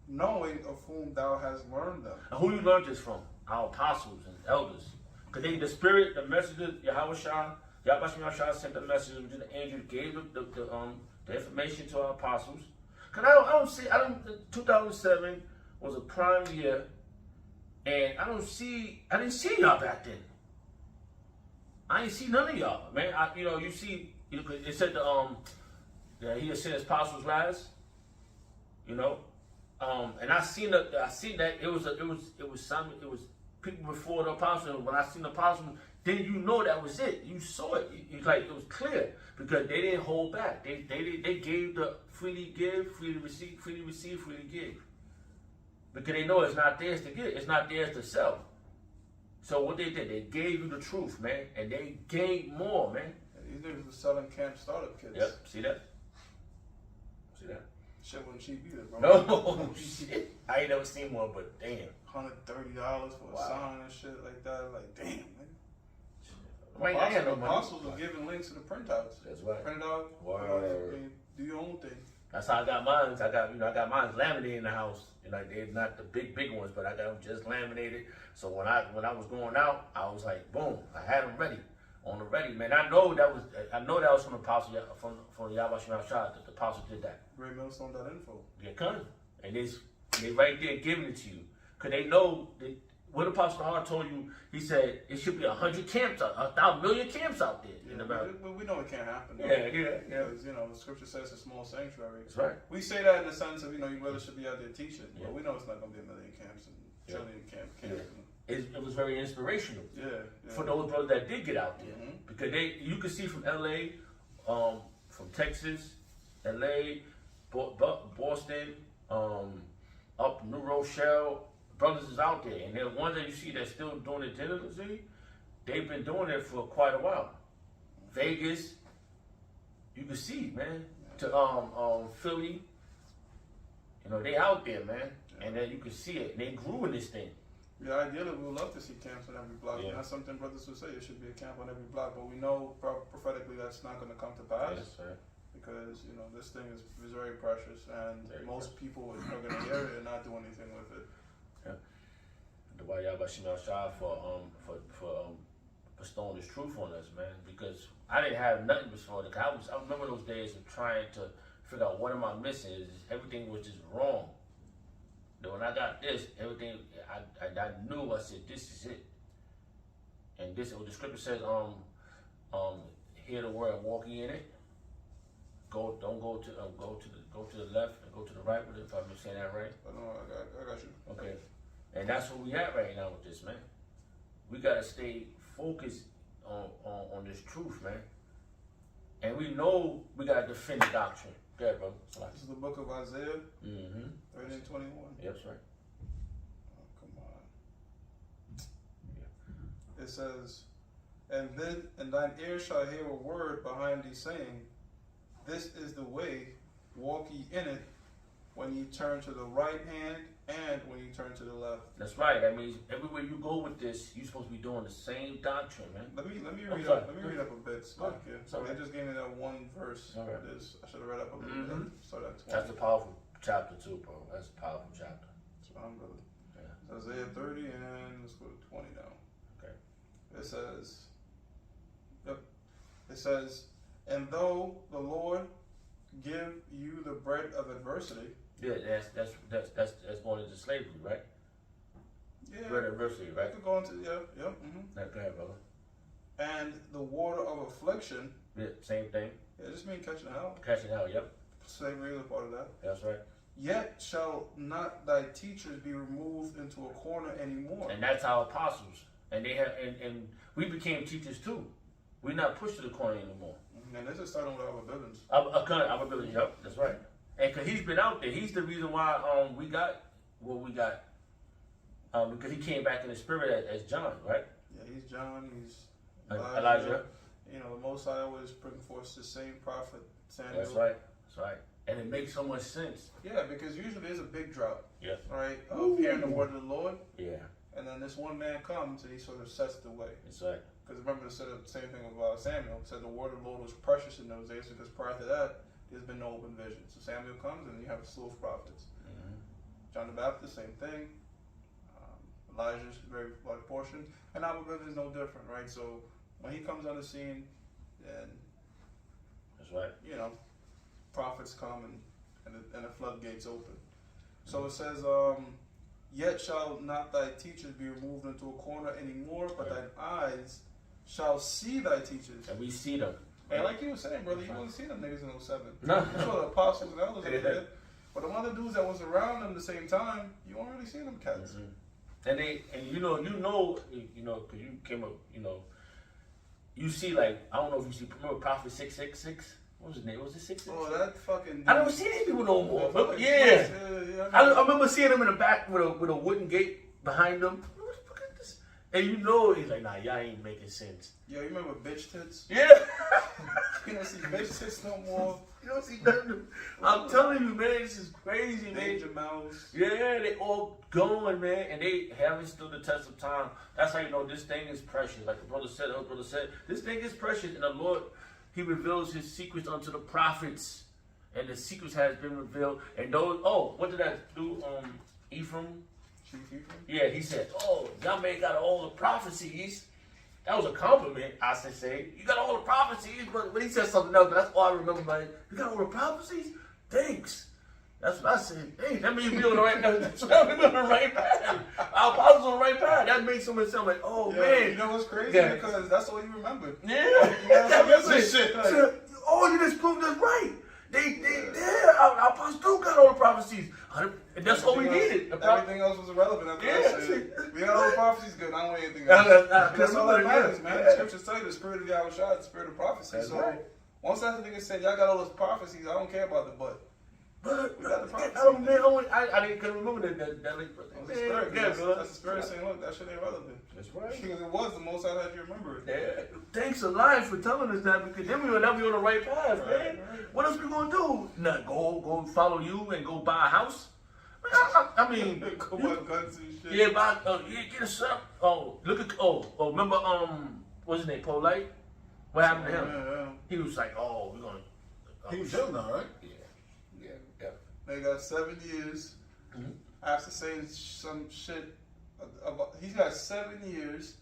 knowing of whom thou hast learned them. And who you learned this from? Our apostles and elders. Because the spirit, the messengers, Yahweh Shah sent the messengers, which is the angel, gave the information to our apostles. Because 2007 was a prime year, and I didn't see y'all back then. I ain't see none of y'all, man. You see, it said that he had sent his apostles rise, and I seen that it was people before the apostles. When I seen the apostles, then that was it. You saw it. It was clear because they didn't hold back. They gave the freely give, freely receive, freely give. Because they know it's not theirs to give, it's not theirs to sell. So what they did, they gave you the truth, man, and they gave more, man. These niggas was selling camp startup kits. Yep, see that? Shit wasn't cheap either, bro. No, shit. I ain't never seen one, but damn. $130 for a sign and shit like that. Like, damn, man. I got no Apostles money. are giving links to the printouts. That's right. Print it out. Word. Do your own thing. That's how I got mine. I got mine laminated in the house. They're not the big ones, but I got them just laminated. So when I was going out, I was like, boom, I had them ready, on the ready, man. I know that was from the apostle, from Yahweh Shemel Shah. The apostle did that. GrayMillstone.info. Yeah, come. And they right there giving it to you, cause they know that what Apostle Hart told you. He said it should be 100 camps, 1,000,000 camps out there in America. We know it can't happen. Yeah. Because the scripture says a small sanctuary. That's right. We say that in the sense of you really should be out there teaching, Yeah. but we know it's not going to be 1,000,000 camps and trillion camps. Yeah. It was very inspirational. Yeah. For those brothers that did get out there, because you could see from LA, from Texas, LA, Boston, up New Rochelle, brothers is out there, and the ones that you see that's still doing it diligently, they've been doing it for quite a while. Vegas, you can see, man, to Philly, they out there, man, and then you can see it, and they grew in this thing. Yeah, ideally we would love to see camps on every block. Yeah. And that's something brothers would say. It should be a camp on every block, but we know prophetically that's not going to come to pass. Yes, sir. Because this thing is very precious, and most people are going to hear it and not do anything with it. Yeah. The why Yahweh Shemel Shah for bestowing this truth on us, man. Because I didn't have nothing before. I remember those days of trying to figure out what am I missing. Everything was just wrong. Then when I got this, everything I knew. I said, this is it. And this, what the scripture says, hear the word, walking in it. Don't go to the left and go to the right. If I'm saying that right. No, I got you. Okay, and that's where we at right now with this, man. We gotta stay focused on this truth, man. And we know we gotta defend the doctrine. Go ahead, brother. This is the book of Isaiah, Mm-hmm. 30 and 21. Yes, right. Oh, come on. It says, and thine ear shall hear a word behind thee saying, this is the way, walk ye in it, when ye turn to the right hand and when ye turn to the left. That's right. That means everywhere you go with this, you're supposed to be doing the same doctrine, man. Let me I'm read sorry. up. Let me read up a bit. Go ahead. So they just gave me that one verse. All right. I should have read up a little bit. So that's 20. That's a powerful chapter too, bro. That's a powerful chapter. So I'm good. Yeah. Isaiah 30 and let's go to 20 now. Okay. It says, yep. It says, and though the Lord give you the bread of adversity. Yeah, that's going into slavery, right? Yeah. Bread of adversity, I right? could go into Mm-hmm. Go ahead, brother. And the water of affliction. Yeah, same thing. Yeah, just mean catching hell. Catching hell, yep. Slavery is a part of that. That's right. Yet shall not thy teachers be removed into a corner anymore. And that's our apostles. And they have and we became teachers too. We're not pushed to the corner anymore. And this is starting with our buildings. Our ability, yep, that's right. And cause he's been out there, he's the reason why we got what we got. Because he came back in the spirit as John, right? Yeah, he's John, he's Elijah. You know, the Most High always bring forth the same prophet, Samuel. That's right. That's right. And it makes so much sense. Yeah, because usually there's a big drought. Yeah. Right? Of hearing the word of the Lord. Yeah. And then this one man comes and he sort of sets the way. That's right. Because remember, it said the same thing about Samuel. It said the word of the Lord was precious in those days because prior to that, there's been no open vision. So Samuel comes and you have a slew of prophets. Mm-hmm. John the Baptist, same thing. Elijah's very large portion. And our building is no different, right? So when he comes on the scene, and That's right. you know, prophets come and the floodgates open. So it says, yet shall not thy teachers be removed into a corner anymore, but thine eyes shall see thy teachers. And we see them. And like you were saying, brother, you wouldn't see them niggas in 07. No. You saw the apostles and elders over there. But the other dudes that was around them the same time, you don't really see them cats. Mm-hmm. And you know, because you came up, you see like, I don't know if you see, remember Prophet 666? What was his name? Was it 666? Oh, that fucking dude. I don't see these people no more. Fucking Yeah. I I remember seeing him in the back with a wooden gate behind them. What the fuck is this? And he's like, nah, y'all ain't making sense. Yo, you remember bitch tits? Yeah. You don't see bitch tits no more. You don't see nothing. I'm telling you, man, this is crazy, man. Danger Mouse. Yeah, they all going, man, and they haven't stood the test of time. That's how you know this thing is precious. Like the brother said, this thing is precious, and the Lord, He reveals His secrets unto the prophets, and the secrets has been revealed. And those, what did that do? Ephraim. Chief Ephraim? Yeah, he said, y'all may got all the prophecies. That was a compliment, I should say. You got all the prophecies, but he said something else. That's all I remember, man. You got all the prophecies? Thanks. That's what I said. Hey, that means we on the right path. That means we on the right path. Our apostles on the right path. That makes so much sense. Like, man. You know what's crazy? Yeah. Because that's all you remember. Yeah. This shit. Like, you just proved us right. Our apostles do got all the prophecies. And that's what we needed. Everything else was irrelevant after that shit. We got all the prophecies good. I don't want anything else. else. That's all that matters, man. The scriptures tell you the spirit of Yahweh Shai, the spirit of prophecy. That's so right. once that nigga said, y'all got all those prophecies, I don't care about the but. But we got the prophecy. I couldn't remember that. That's the spirit. That's the spirit saying, look, that shit ain't relevant. That's right. Because it was the most I had you remember it. Yeah. Thanks a lot for telling us that, because then we will never be on the right path, man. Right. What else we gonna do? Not go follow you and go buy a house? I mean, Go buy guns and shit. yeah, get us up. Remember what's his name? Polite? What happened to him? Yeah. He was like, we're gonna. He was jailed now, right? Yeah. They got 7 years Mm-hmm. after saying some shit about. He's got 7 years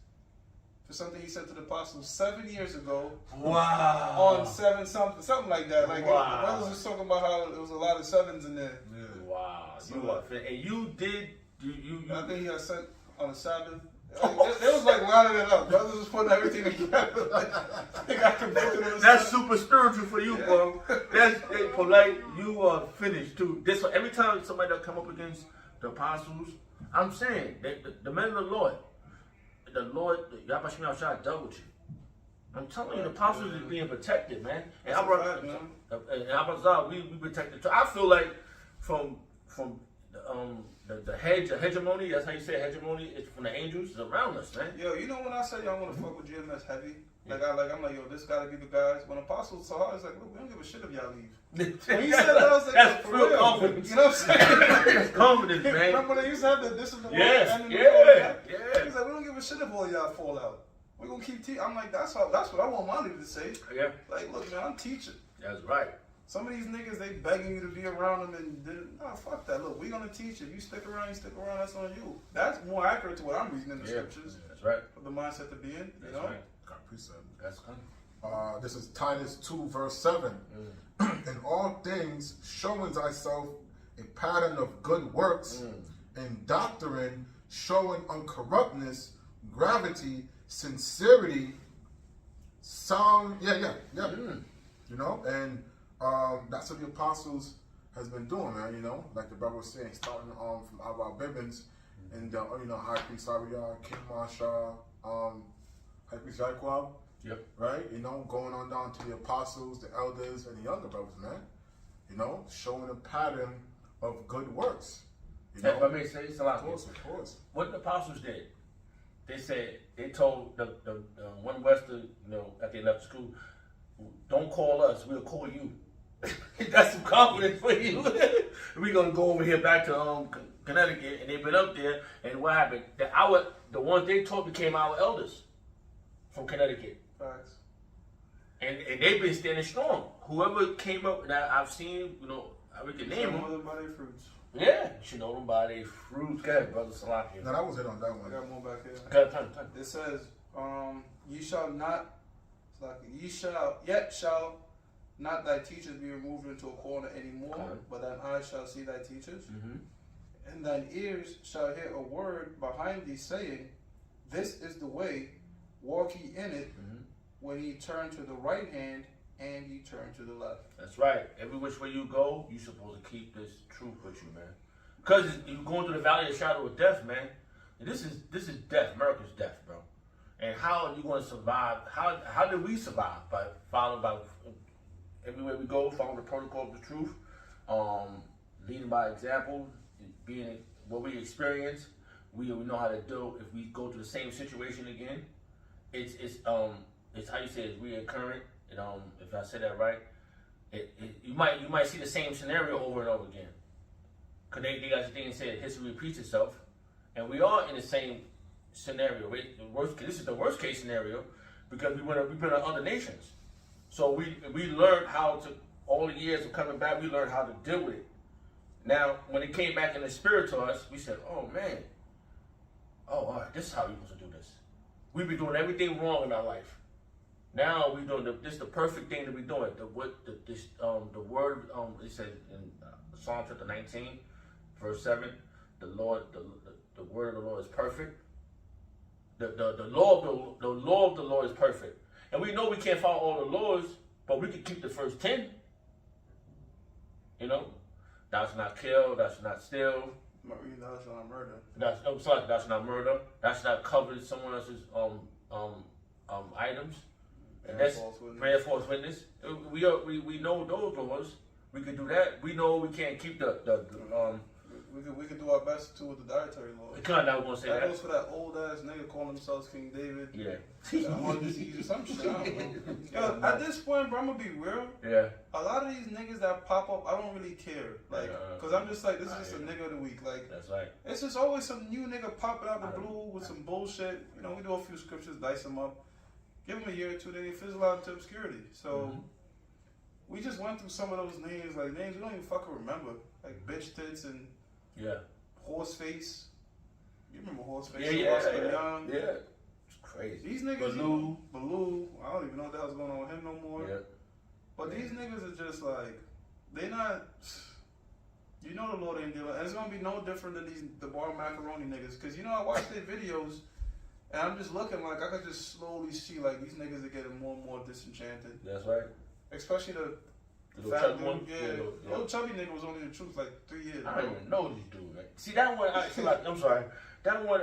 for something he said to the apostles 7 years ago. Wow. On 7 something like that. Like Wow. brothers was talking about how there was a lot of 7s in there. Yeah. Wow. So, You are fin- and you did you I think he got sent on the Sabbath. Like, they was like lining it up. Brothers was putting everything together. Like, they got convicted on the That's Sabbath. super spiritual for you, bro. That's polite. You are finished too. This every time somebody that come up against the apostles, I'm saying the men of the Lord, Yahweh Shemel Shah dealt with you. I'm telling you, the apostles is being protected, man. And That's I brought, a fact, man. and Abazar, we protected too. I feel like from the hegemony, that's how you say hegemony, it's from the angels, it's around us, man. Yo, you know when I say y'all want to fuck with GMS heavy? Like I'm like, yo, this gotta be the guys. When apostles saw her, it's like, look, we don't give a shit if y'all leave. When he said that, I was like, that's for real real. confidence. You know what I'm saying? That's confidence, man. Remember when they used to have the this is the Yes, and the yeah. He's like, we don't give a shit if all y'all fall out. We're gonna keep teaching. I'm like, that's what I want my leader to say. Yeah, Like, look, man, I'm teaching. that's right. Some of these niggas, they begging you to be around them and then, nah, fuck that. Look, we gonna teach. If you stick around, that's on you. That's more accurate to what I'm reading in the scriptures. That's right. For the mindset to be in, you That's know? right. God precept. That's coming. This is Titus 2, verse 7. In all things, showing thyself a pattern of good works, in doctrine, showing uncorruptness, gravity, sincerity, sound. You know, and that's what the apostles has been doing, man. You know, like the brother was saying, starting from our Bibbins, and you know, High Priest Ariah, King Marsha, High Priest Jaquab. Yep. Right? You know, going on down to the apostles, the elders, and the younger brothers, man. You know, showing a pattern of good works. You know? If I may say, it's a lot. Of course. What the apostles did, they told the one Western, you know, after they left school, don't call us, we'll call you. That's some confidence for you. We're gonna go over here back to Connecticut, and they've been up there, and what happened? The ones they taught became our elders from Connecticut. Facts. And they've been standing strong. Whoever came up that I've seen, you know, we can name Some them. of them by their fruits. Yeah, you should know them by their fruits. Go ahead, brother Salaki. Now that was it on that I one. got more back here. Go ahead, turn. It says, ye shall not thy teachers be removed into a corner anymore, Okay. but thine eyes shall see thy teachers, Mm-hmm. and thine ears shall hear a word behind thee saying, this is the way, walk ye in it, when ye turn to the right hand and ye turn to the left. That's right. Every which way you go, you're supposed to keep this truth with you, man. Because you're going through the valley of the shadow of death, man. And this is death. America's death, bro. And how are you going to survive? How did we survive? By following by everywhere we go, following the protocol of the truth, leading by example, being what we experience. We know how to deal if we go through the same situation again. It's how you say it's reoccurring. If I say that right, you might see the same scenario over and over again. Cause they got the thing that said history repeats itself, and we are in the same scenario. This is the worst case scenario because we've been in other nations. So we learned how to, all the years of coming back, we learned how to deal with it. Now, when it came back in the spirit to us, we said, oh man, all right, this is how we're supposed to do this. We've been doing everything wrong in our life. Now we're doing this is the perfect thing to be doing. The word it says in Psalm chapter 19, verse 7, the word of the Lord is perfect. The law of the Lord is perfect. And we know we can't follow all the laws, but we can keep the first 10. You know, thou shalt not kill, thou shalt not steal. Thou shalt not murder. Thou shalt not murder. Thou shalt not covet someone else's items. And that's prayer false witness. We know those laws. We can do that. We know we can't keep We could do our best too with the dietary law. kind of gonna say That that. goes for that old ass nigga calling themselves King David. Yeah. Heart disease or some shit. I don't know. Yo, at this point, bro, I'm gonna be real. Yeah. A lot of these niggas that pop up, I don't really care. Like, cause I'm just like, this is just a nigga of the week. Like, That's right. it's just always some new nigga popping out the blue with some bullshit. You know, we do a few scriptures, dice them up. Give them a year or two, then they fizzle out into obscurity. So, we just went through some of those names, like names we don't even fucking remember. Like bitch tits and Horseface. You remember Horseface? Yeah. It's crazy. These niggas, Baloo, I don't even know what the hell's going on with him no more. Yeah. But these niggas are just like, they not. You know the Lord ain't dealing, and it's gonna be no different than the bar macaroni niggas. Cause you know I watch their videos, and I'm just looking like I could just slowly see like these niggas are getting more and more disenchanted. That's right. Especially the little fat chubby dude, one. yeah. Little chubby nigga was only the truth like 3 years. I don't even know these dudes. Like, see that one? I'm sorry. That one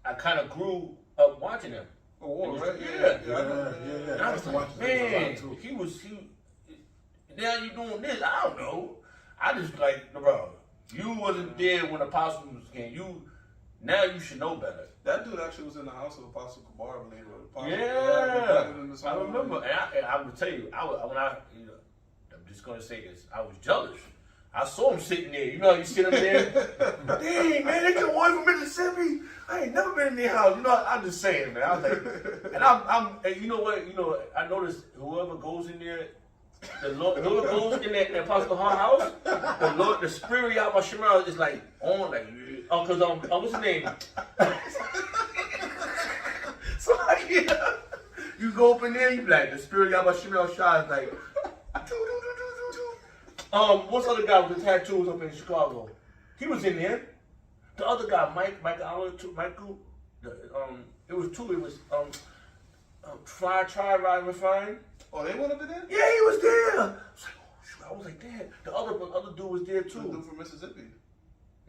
I kind of grew up watching him. Oh, War, right? Yeah. Yeah. And I was like, man, he. Now you doing this? I don't know. I just like, bro, you wasn't there when Apostle came. Now you should know better. That dude actually was in the house of Apostle Kabar, I believe. I remember. And I would tell you, I'm just gonna say this. I was jealous. I saw him sitting there. You know how you sit up there? Dang, man, they come away from Mississippi. I ain't never been in their house. You know, I'm just saying, man. I was like, and you know what? You know, I noticed whoever goes in there, the Lord, whoever goes in that Apostle Hart house, the spirit out my Shemal is like on, like, cause what's his name? So like, yeah, you go up in there, you be like, the spirit out my Shemal shine is like. What's the other guy with the tattoos up in Chicago? He was in there. The other guy, Michael. It was two. It was Try, Ride, Refine. Oh, they went up in there? Yeah, he was there. I was like, oh shoot, I was like, damn. The other dude was there too. The dude from Mississippi.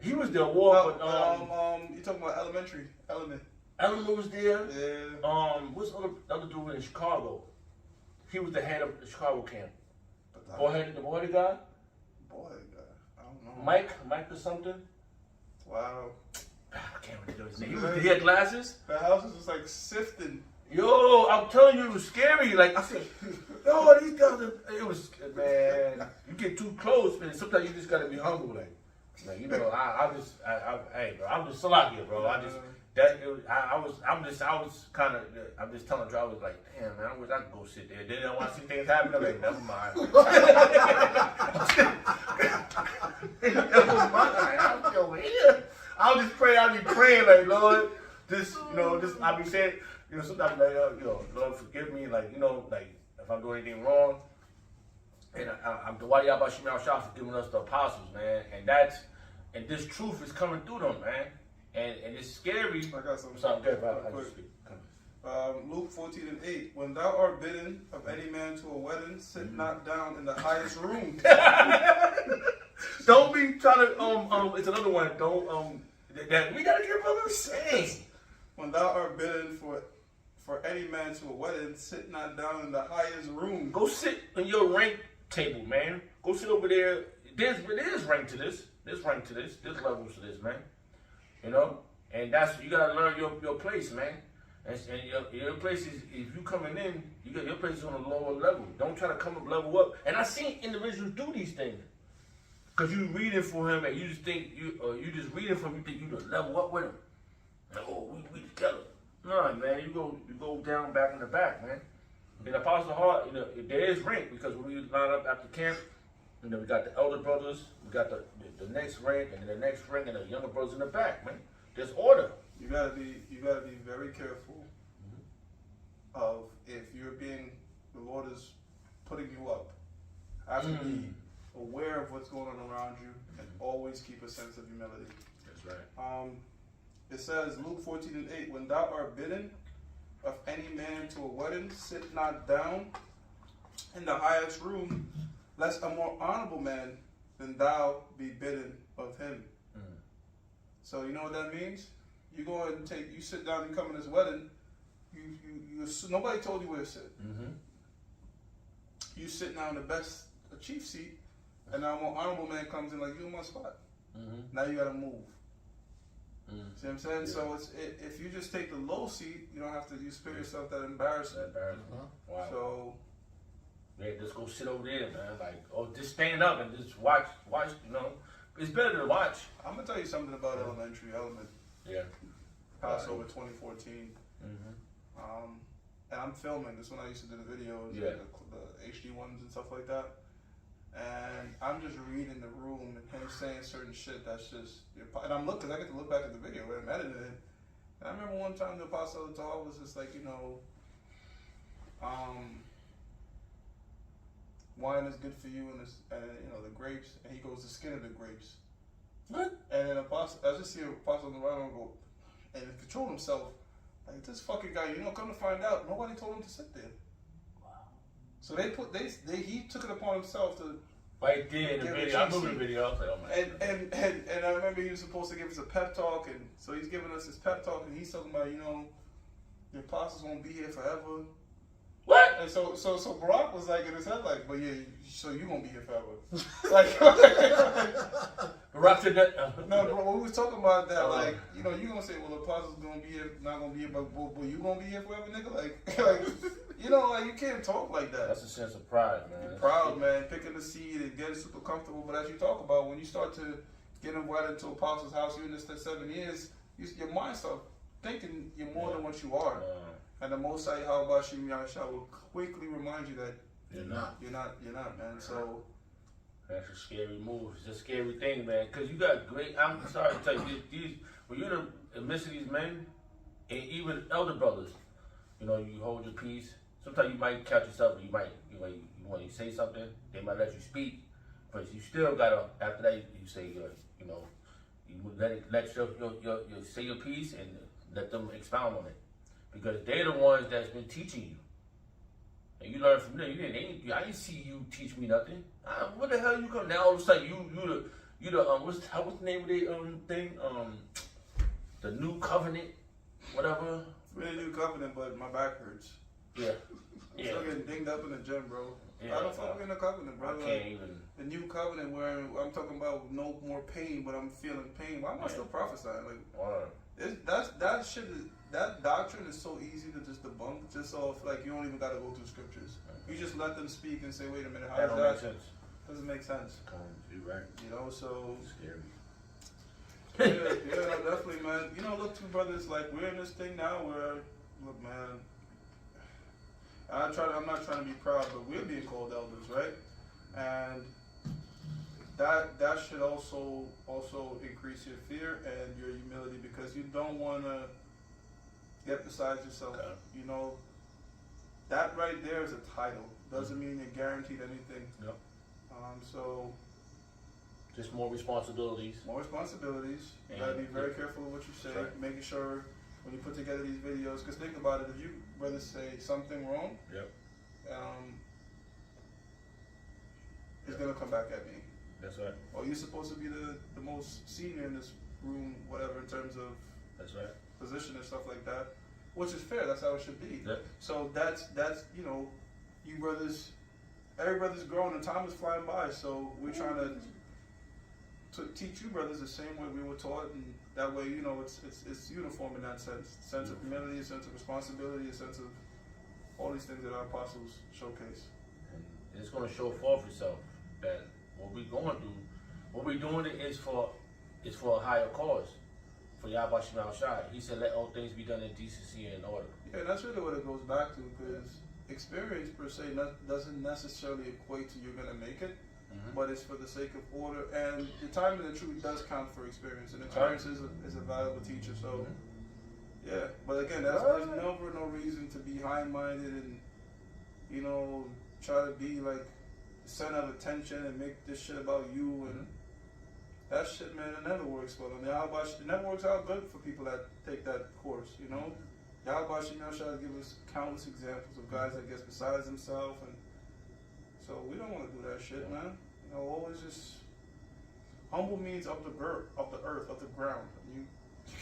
He was there. You talking about Elementary? Element was there. Yeah. What's the other dude in Chicago? He was the head of the Chicago camp. The boy guy. I don't know. Mike or something. Wow. I can't remember his name. He had glasses. The house was just like sifting. Yo, I'm telling you, it was scary. Like I said, yo, these guys. It was, man. You get too close, man. Sometimes you just gotta be humble, like you know. Hey, bro, I'm just Salakia, bro. I'm just telling drivers like, damn, man, I wish I could go sit there. Then I want to see things happen. I'm like, never mind. Never mind. I'm still here. I'll just pray. I'll be praying like, Lord, I'll be saying, you know, sometimes like, Lord, forgive me, like, you know, like if I'm doing anything wrong. And I'm the Wadi Abba Shemal Shah for giving us the apostles, man. And this truth is coming through them, man. And it's scary. I got something. Good, Luke 14:8. When thou art bidden of any man to a wedding, sit not down in the highest room. Don't be trying to it's another one. Don't that we gotta get brothers saying. When thou art bidden for any man to a wedding, sit not down in the highest room. Go sit in your rank table, man. Go sit over there. There's rank to this. There's rank to this. There's levels to this, man. You know, and you gotta learn your place, man. And your place is, if you coming in, your place is on a lower level. Don't try to come up, level up. And I seen individuals do these things, cause you reading for him and you just think you just reading for him. You think you to level up with him. Like, oh, we together. No, man, you go down back in the back, man. In Apostle Hart, you know, there is rank because when we line up after camp, you know, we got the elder brothers, we got the next rank, and then the next rank, and the younger brothers in the back, man. There's order. You gotta be very careful of if the Lord is putting you up. Have to be aware of what's going on around you and always keep a sense of humility. That's right. It says Luke 14:8, when thou art bidden of any man to a wedding, sit not down in the highest room, lest a more honorable man than thou be bidden of him. So you know what that means? You go and you sit down and come in this wedding. Nobody told you where to sit. You sit now in the chief seat, and now a more honorable man comes in like you in my spot. Now you gotta move. See what I'm saying? Yeah. So if you just take the low seat, you don't have to. You spare yourself that embarrassment. Wow. So yeah, just go sit over there, man. Like, or just stand up and just watch. You know, it's better to watch. I'm gonna tell you something about Elementary Element. Yeah. Passover 2014. And I'm filming this when I used to do the videos, the HD ones and stuff like that. And I'm just reading the room and him saying certain shit that's just. And I'm looking, I get to look back at the video and I'm editing it. And I remember one time the apostle taught was just like, wine is good for you, and the grapes, and he goes the skin of the grapes. What? And then apostle, I just see apostle on the right go, and control himself. Like this fucking guy, come to find out, nobody told him to sit there. Wow. So he took it upon himself to. Right there in the video, I remember the video. I was like, oh my God. And I remember he was supposed to give us a pep talk, and so he's giving us his pep talk, and he's talking about, the apostles won't be here forever. What? And so Barack was like in his head, like, but yeah, so you gonna be here forever. Like, Barack said that. no, bro, we was talking about that, like, you gonna say, well, the apostles gonna be here, not gonna be here, but you gonna be here forever, nigga? Like, you can't talk like that. That's a sense of pride, man. You're proud, man, picking the seed and getting super comfortable. But as you talk about, when you start to get invited into apostles' house, you're in this 7 years, your mind starts thinking you're more than what you are. And the Most High, how about you, Yahshua, will quickly remind you that you're not, man. So that's a scary move. It's a scary thing, man. Because you got great. I'm sorry to tell you, these when you're in the midst of these men, and even elder brothers, you hold your peace. Sometimes you might catch yourself, you want to say something, they might let you speak, but you still gotta. After that, you say, you let your say your piece and let them expound on it. Because they're the ones that's been teaching you. And you learn from them. I didn't see you teach me nothing. What the hell you come now? All of a sudden you the what's the name of the thing? The new covenant, whatever. really new covenant, but my back hurts. Yeah. I'm still getting dinged up in the gym, bro. Yeah, I don't fuck in the covenant, bro. I can't even. The new covenant where I'm talking about no more pain, but I'm feeling pain. Why am I still prophesying? That shit is. That doctrine is so easy to just debunk, just off you don't even gotta go through scriptures. You just let them speak and say, wait a minute, how That does don't that make sense. doesn't make sense? You're right. So Scary. yeah, definitely, man. Look, two brothers, we're in this thing now where, look, man, I'm not trying to be proud, but we're being called elders, right? And that should also increase your fear and your humility, because you don't want to get beside yourself. Okay. That right there is a title. Doesn't mean you're guaranteed anything. Yep. So just more responsibilities. More responsibilities. You gotta be very careful with what you say. Right. Making sure when you put together these videos, because think about it, if you brothers say something wrong, Yep. It's gonna come back at me. That's right. Or you're supposed to be the most senior in this room, whatever, in terms of That's right. position and stuff like that, which is fair. That's how it should be. Yep. So that's you brothers, every brother's growing and time is flying by. So we're trying to teach you brothers the same way we were taught, and that way it's uniform in that sense of humility, a sense of responsibility, a sense of all these things that our apostles showcase. And it's going to show forth itself that what we're going through, what we're doing it is for a higher cause. For Yahweh Shema Shai. He said, let all things be done in decency and order. Yeah, that's really what it goes back to, because experience per se doesn't necessarily equate to you're going to make it, but it's for the sake of order. And the time and the truth does count for experience, and experience is a valuable teacher. So, yeah. But again, there's never no reason to be high-minded and, try to be the center of attention and make this shit about you and that shit, man. It never works well. It never works out good for people that take that course, Yahweh Shai give us countless examples of guys that get besides themselves, and so we don't want to do that shit, man. Always just humble means up the earth, up the ground. You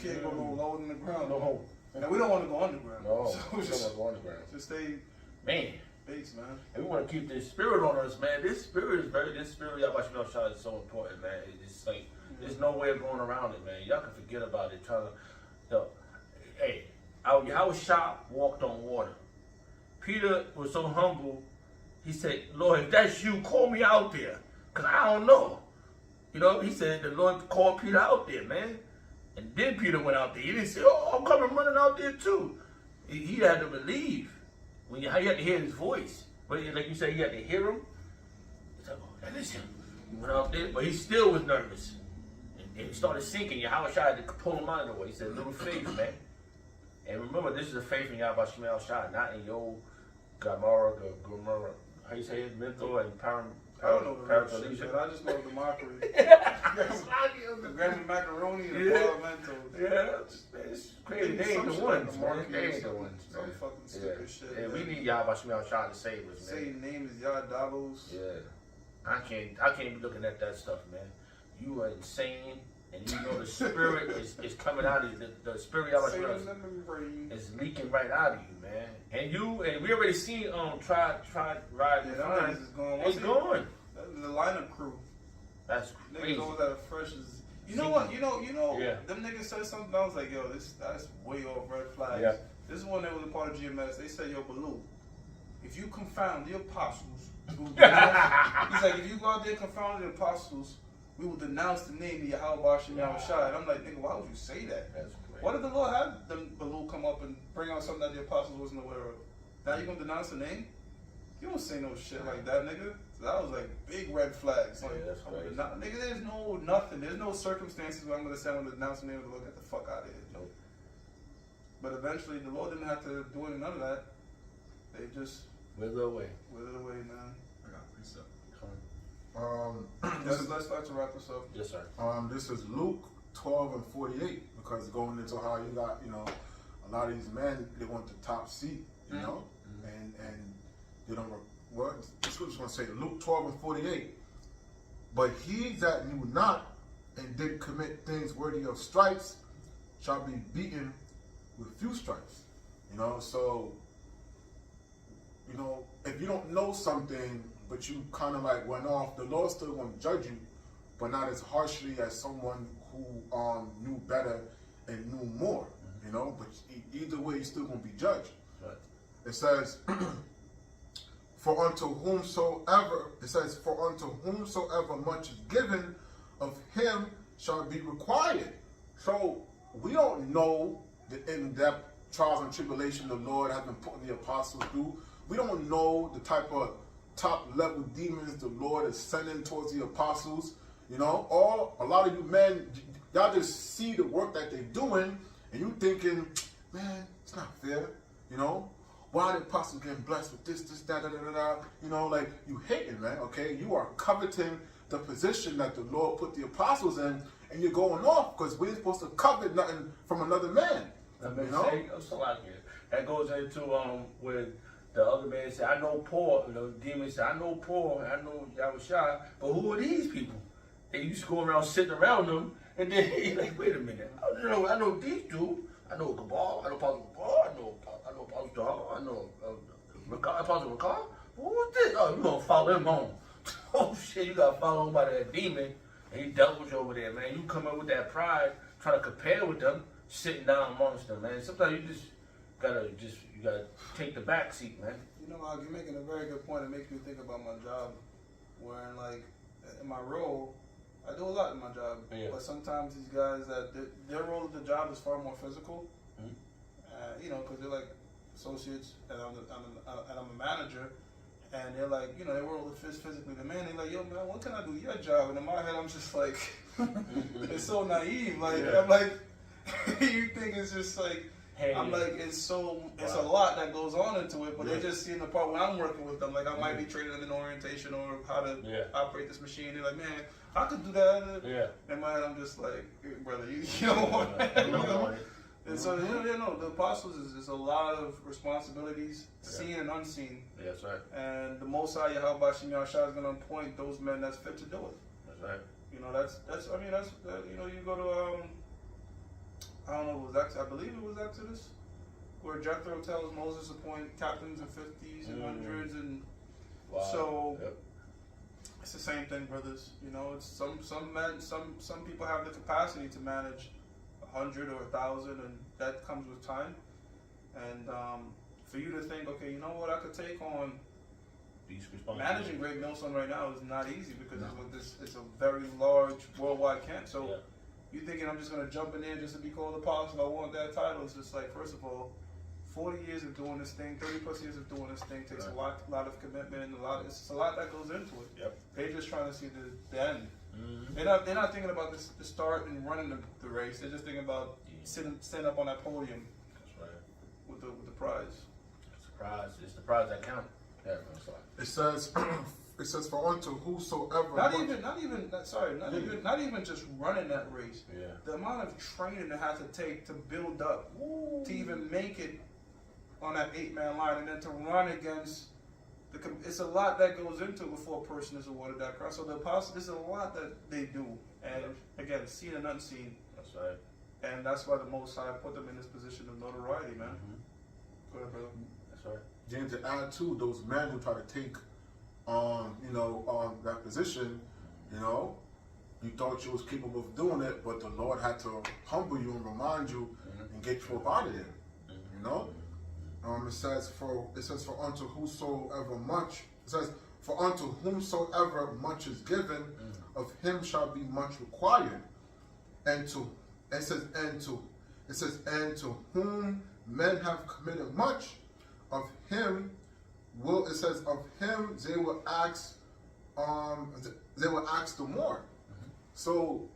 can't go no lower than the ground. No. And we don't want to go underground. No, so we don't want to go underground. Just stay base, man. And we want to keep this spirit on us, man. This spirit Yahweh Shema Shai is so important, man. It's there's no way of going around it, man. Y'all can forget about it. Yahweh Shai walked on water. Peter was so humble, he said, Lord, if that's you, call me out there, because I don't know. He said the Lord called Peter out there, man. And then Peter went out there. He didn't say, I'm coming running out there too. He had to believe. He had to hear his voice. But like you said, he had to hear him. He's like, that is him. He went out there, but he still was nervous. And he started sinking. Yahweh Shai had to pull him out of the way. He said, little faith, man. And remember, this is a faith in Yahweh Shemel Shah, not in your Gamara, how you say it, mental and I don't know the real shit, paraplegia. but I just know the mockery. The Grammy macaroni and the Yeah. Parlamento. Yeah, it's crazy. They ain't the ones, man. They ain't the ones, Some man. fucking stupid shit. Yeah, we man. need Yahweh Shemel Shah to save us, Say man. your name is Yah Davos. Yeah. I can't be looking at that stuff, man. You are insane, and you know the spirit is coming out of you. The spirit of Say Yahweh the membrane. is leaking right out of you, man. And we already seen try riding. Yeah, that niggas is going. It's gone. The lineup crew. That's crazy. Niggas always had a fresh as. You know what? You know. Yeah. Them niggas said something. I was like, yo, that's way off red flags. Yeah. This is one that was a part of GMS. They said, yo, Baloo, if you confound the apostles, he's like, if you go out there and confound the apostles, we will denounce the name of Yahweh Shem Yahushua. And I'm like, nigga, why would you say that? That's crazy. What if the Lord had them Baloo come up and bring out something that the apostles wasn't aware of? Now you gonna denounce the name? You don't say no shit like that, nigga. So that was like big red flags. Like, Yeah, that's crazy. nigga, there's no nothing. There's no circumstances where I'm gonna say I'm gonna denounce the name of the Lord. Get the fuck out of here. Nope. But eventually, the Lord didn't have to do any none of that. They just Wither away. withered away, man. I got precept. Let's start to wrap this up. Yes, sir. This is Luke 12 and 48, because going into how you got, a lot of these men, they want the top seat, and they don't, what, the scripture's going to say, Luke 12 and 48, but he that knew not and did commit things worthy of stripes shall be beaten with few stripes, so, if you don't know something, but you kind of like went off, the Lord's still going to judge you, but not as harshly as someone who knew better and knew more, but either way, you're still going to be judged. Right. It says, for unto whomsoever much is given, of him shall be required. So we don't know the in-depth trials and tribulation the Lord has been putting the apostles through. We don't know the type of top-level demons the Lord is sending towards the apostles. A lot of you men, y'all just see the work that they're doing, and you thinking, man, it's not fair. Why are the apostles getting blessed with this, that, like, you hating, man, okay? You are coveting the position that the Lord put the apostles in, and you're going off, because we're supposed to covet nothing from another man. That makes sense. That goes into where the other man said, I know Paul, the demon said, I know Paul, I know Yahushua, but who are these people? They used to go around sitting around them, and then he's like, wait a minute, I know these two. I know Cabal, I know Apostle Cabal, I know Apostle Dog, I know Apostle Ricard. Who's this? Oh, you gonna follow him home. Oh shit, you got followed by that demon, and he dealt with you over there, man. You come up with that pride, trying to compare with them, sitting down amongst them, man. Sometimes you gotta take the back seat, man. You're making a very good point. It makes me think about my job, where in my role, I do a lot in my job, but sometimes these guys their role at the job is far more physical, because they're like associates, and I'm a manager, and they're like, their role is physically the man. They're like, yo man, what can I do your job? And in my head, I'm just like, it's so naive. Like I'm like, you think it's just like. Hey, I'm like, it's a lot that goes on into it, but they're just seeing the part where I'm working with them. Like, I might be training them in orientation or how to operate this machine. They're like, man, I could do that. In my head, I'm just like, brother, you don't want that. And so, the apostles is a lot of responsibilities, seen and unseen. Yeah, that's right. And the Most High Yahweh Shem Yahushua is going to appoint those men that's fit to do it. That's right. You go to, I don't know, I believe it was Exodus, where Jethro tells Moses appoint captains in 50s and 100s, and so it's the same thing, brothers. It's some men, some people have the capacity to manage 100 or 1,000, and that comes with time. And for you to think, okay, you know what, I could take on managing Great Millstone right now is not easy, because it's a very large worldwide camp. So. You thinking I'm just going to jump in there just to be called apostle? I want that title. It's just like, first of all, 40 years of doing this thing, 30 plus years of doing this thing takes a lot of commitment. It's a lot that goes into it. Yep. They're just trying to see the end. Mm-hmm. They're not thinking about the start and running the race. They're just thinking about sitting up on that podium. That's right. the prize. Surprise! It's the prize that counts. Yeah, I'm sorry. It says, it says, for unto whosoever. Not even just running that race. Yeah. The amount of training it has to take to build up, to even make it on that 8-man line, and then to run against it's a lot that goes into it before a person is awarded that cross. So there's a lot that they do, and again, seen and unseen. That's right. And that's why the Most High put them in this position of notoriety, man. Go ahead, brother. That's right. Then to add to those men who try to take, that position, you thought you was capable of doing it, but the Lord had to humble you and remind you and get you up out of there. It says for unto whosoever much. It says for unto whomsoever much is given, of him shall be much required. And to whom men have committed much, of him they will ask the more. So,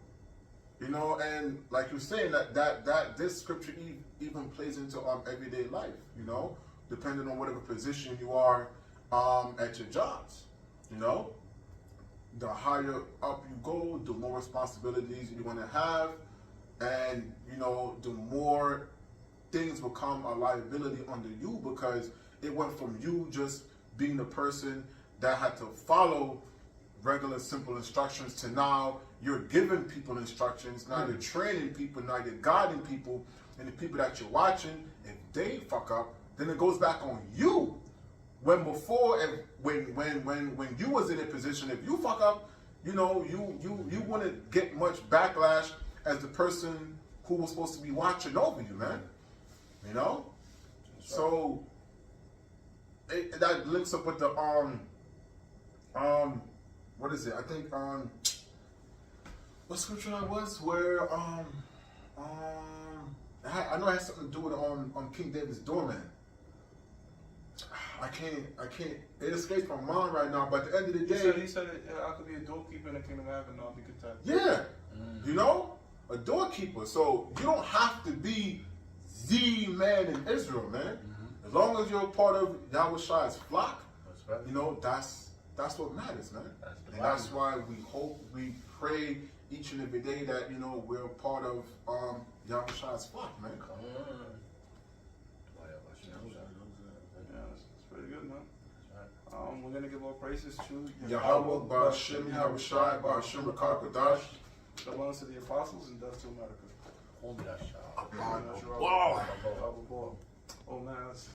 and like you're saying that this scripture even plays into everyday life, depending on whatever position you are at your jobs. The higher up you go, the more responsibilities you're going to have, and the more things become a liability under you, because it went from you just being the person that had to follow regular simple instructions to now you're giving people instructions, now you're training people, now you're guiding people, and the people that you're watching, if they fuck up, then it goes back on you. When before, when you was in a position, if you fuck up, you wouldn't get much backlash as the person who was supposed to be watching over you, man. So that links up with the what is it? I think what scripture that was where I know it has something to do with King David's doorman. I can't. It escapes my mind right now. But at the end of the day, he said I could be a doorkeeper in the kingdom of heaven, and I'll be content. Yeah, a doorkeeper. So you don't have to be the man in Israel, man. As long as you're a part of Yahweh Shai's flock, That's right. that's what matters, man. That's And that's why we pray each and every day that we're a part of Yahweh Shai's flock, man. Come on. Yeah, it's pretty good, man. That's right. We're gonna give all praises to Yahweh Ba'Shem Yahweh Shai Ba'Shem Rakar Kadash. belongs to the apostles and does to America. Hold that shot. Wow. Oh man, that's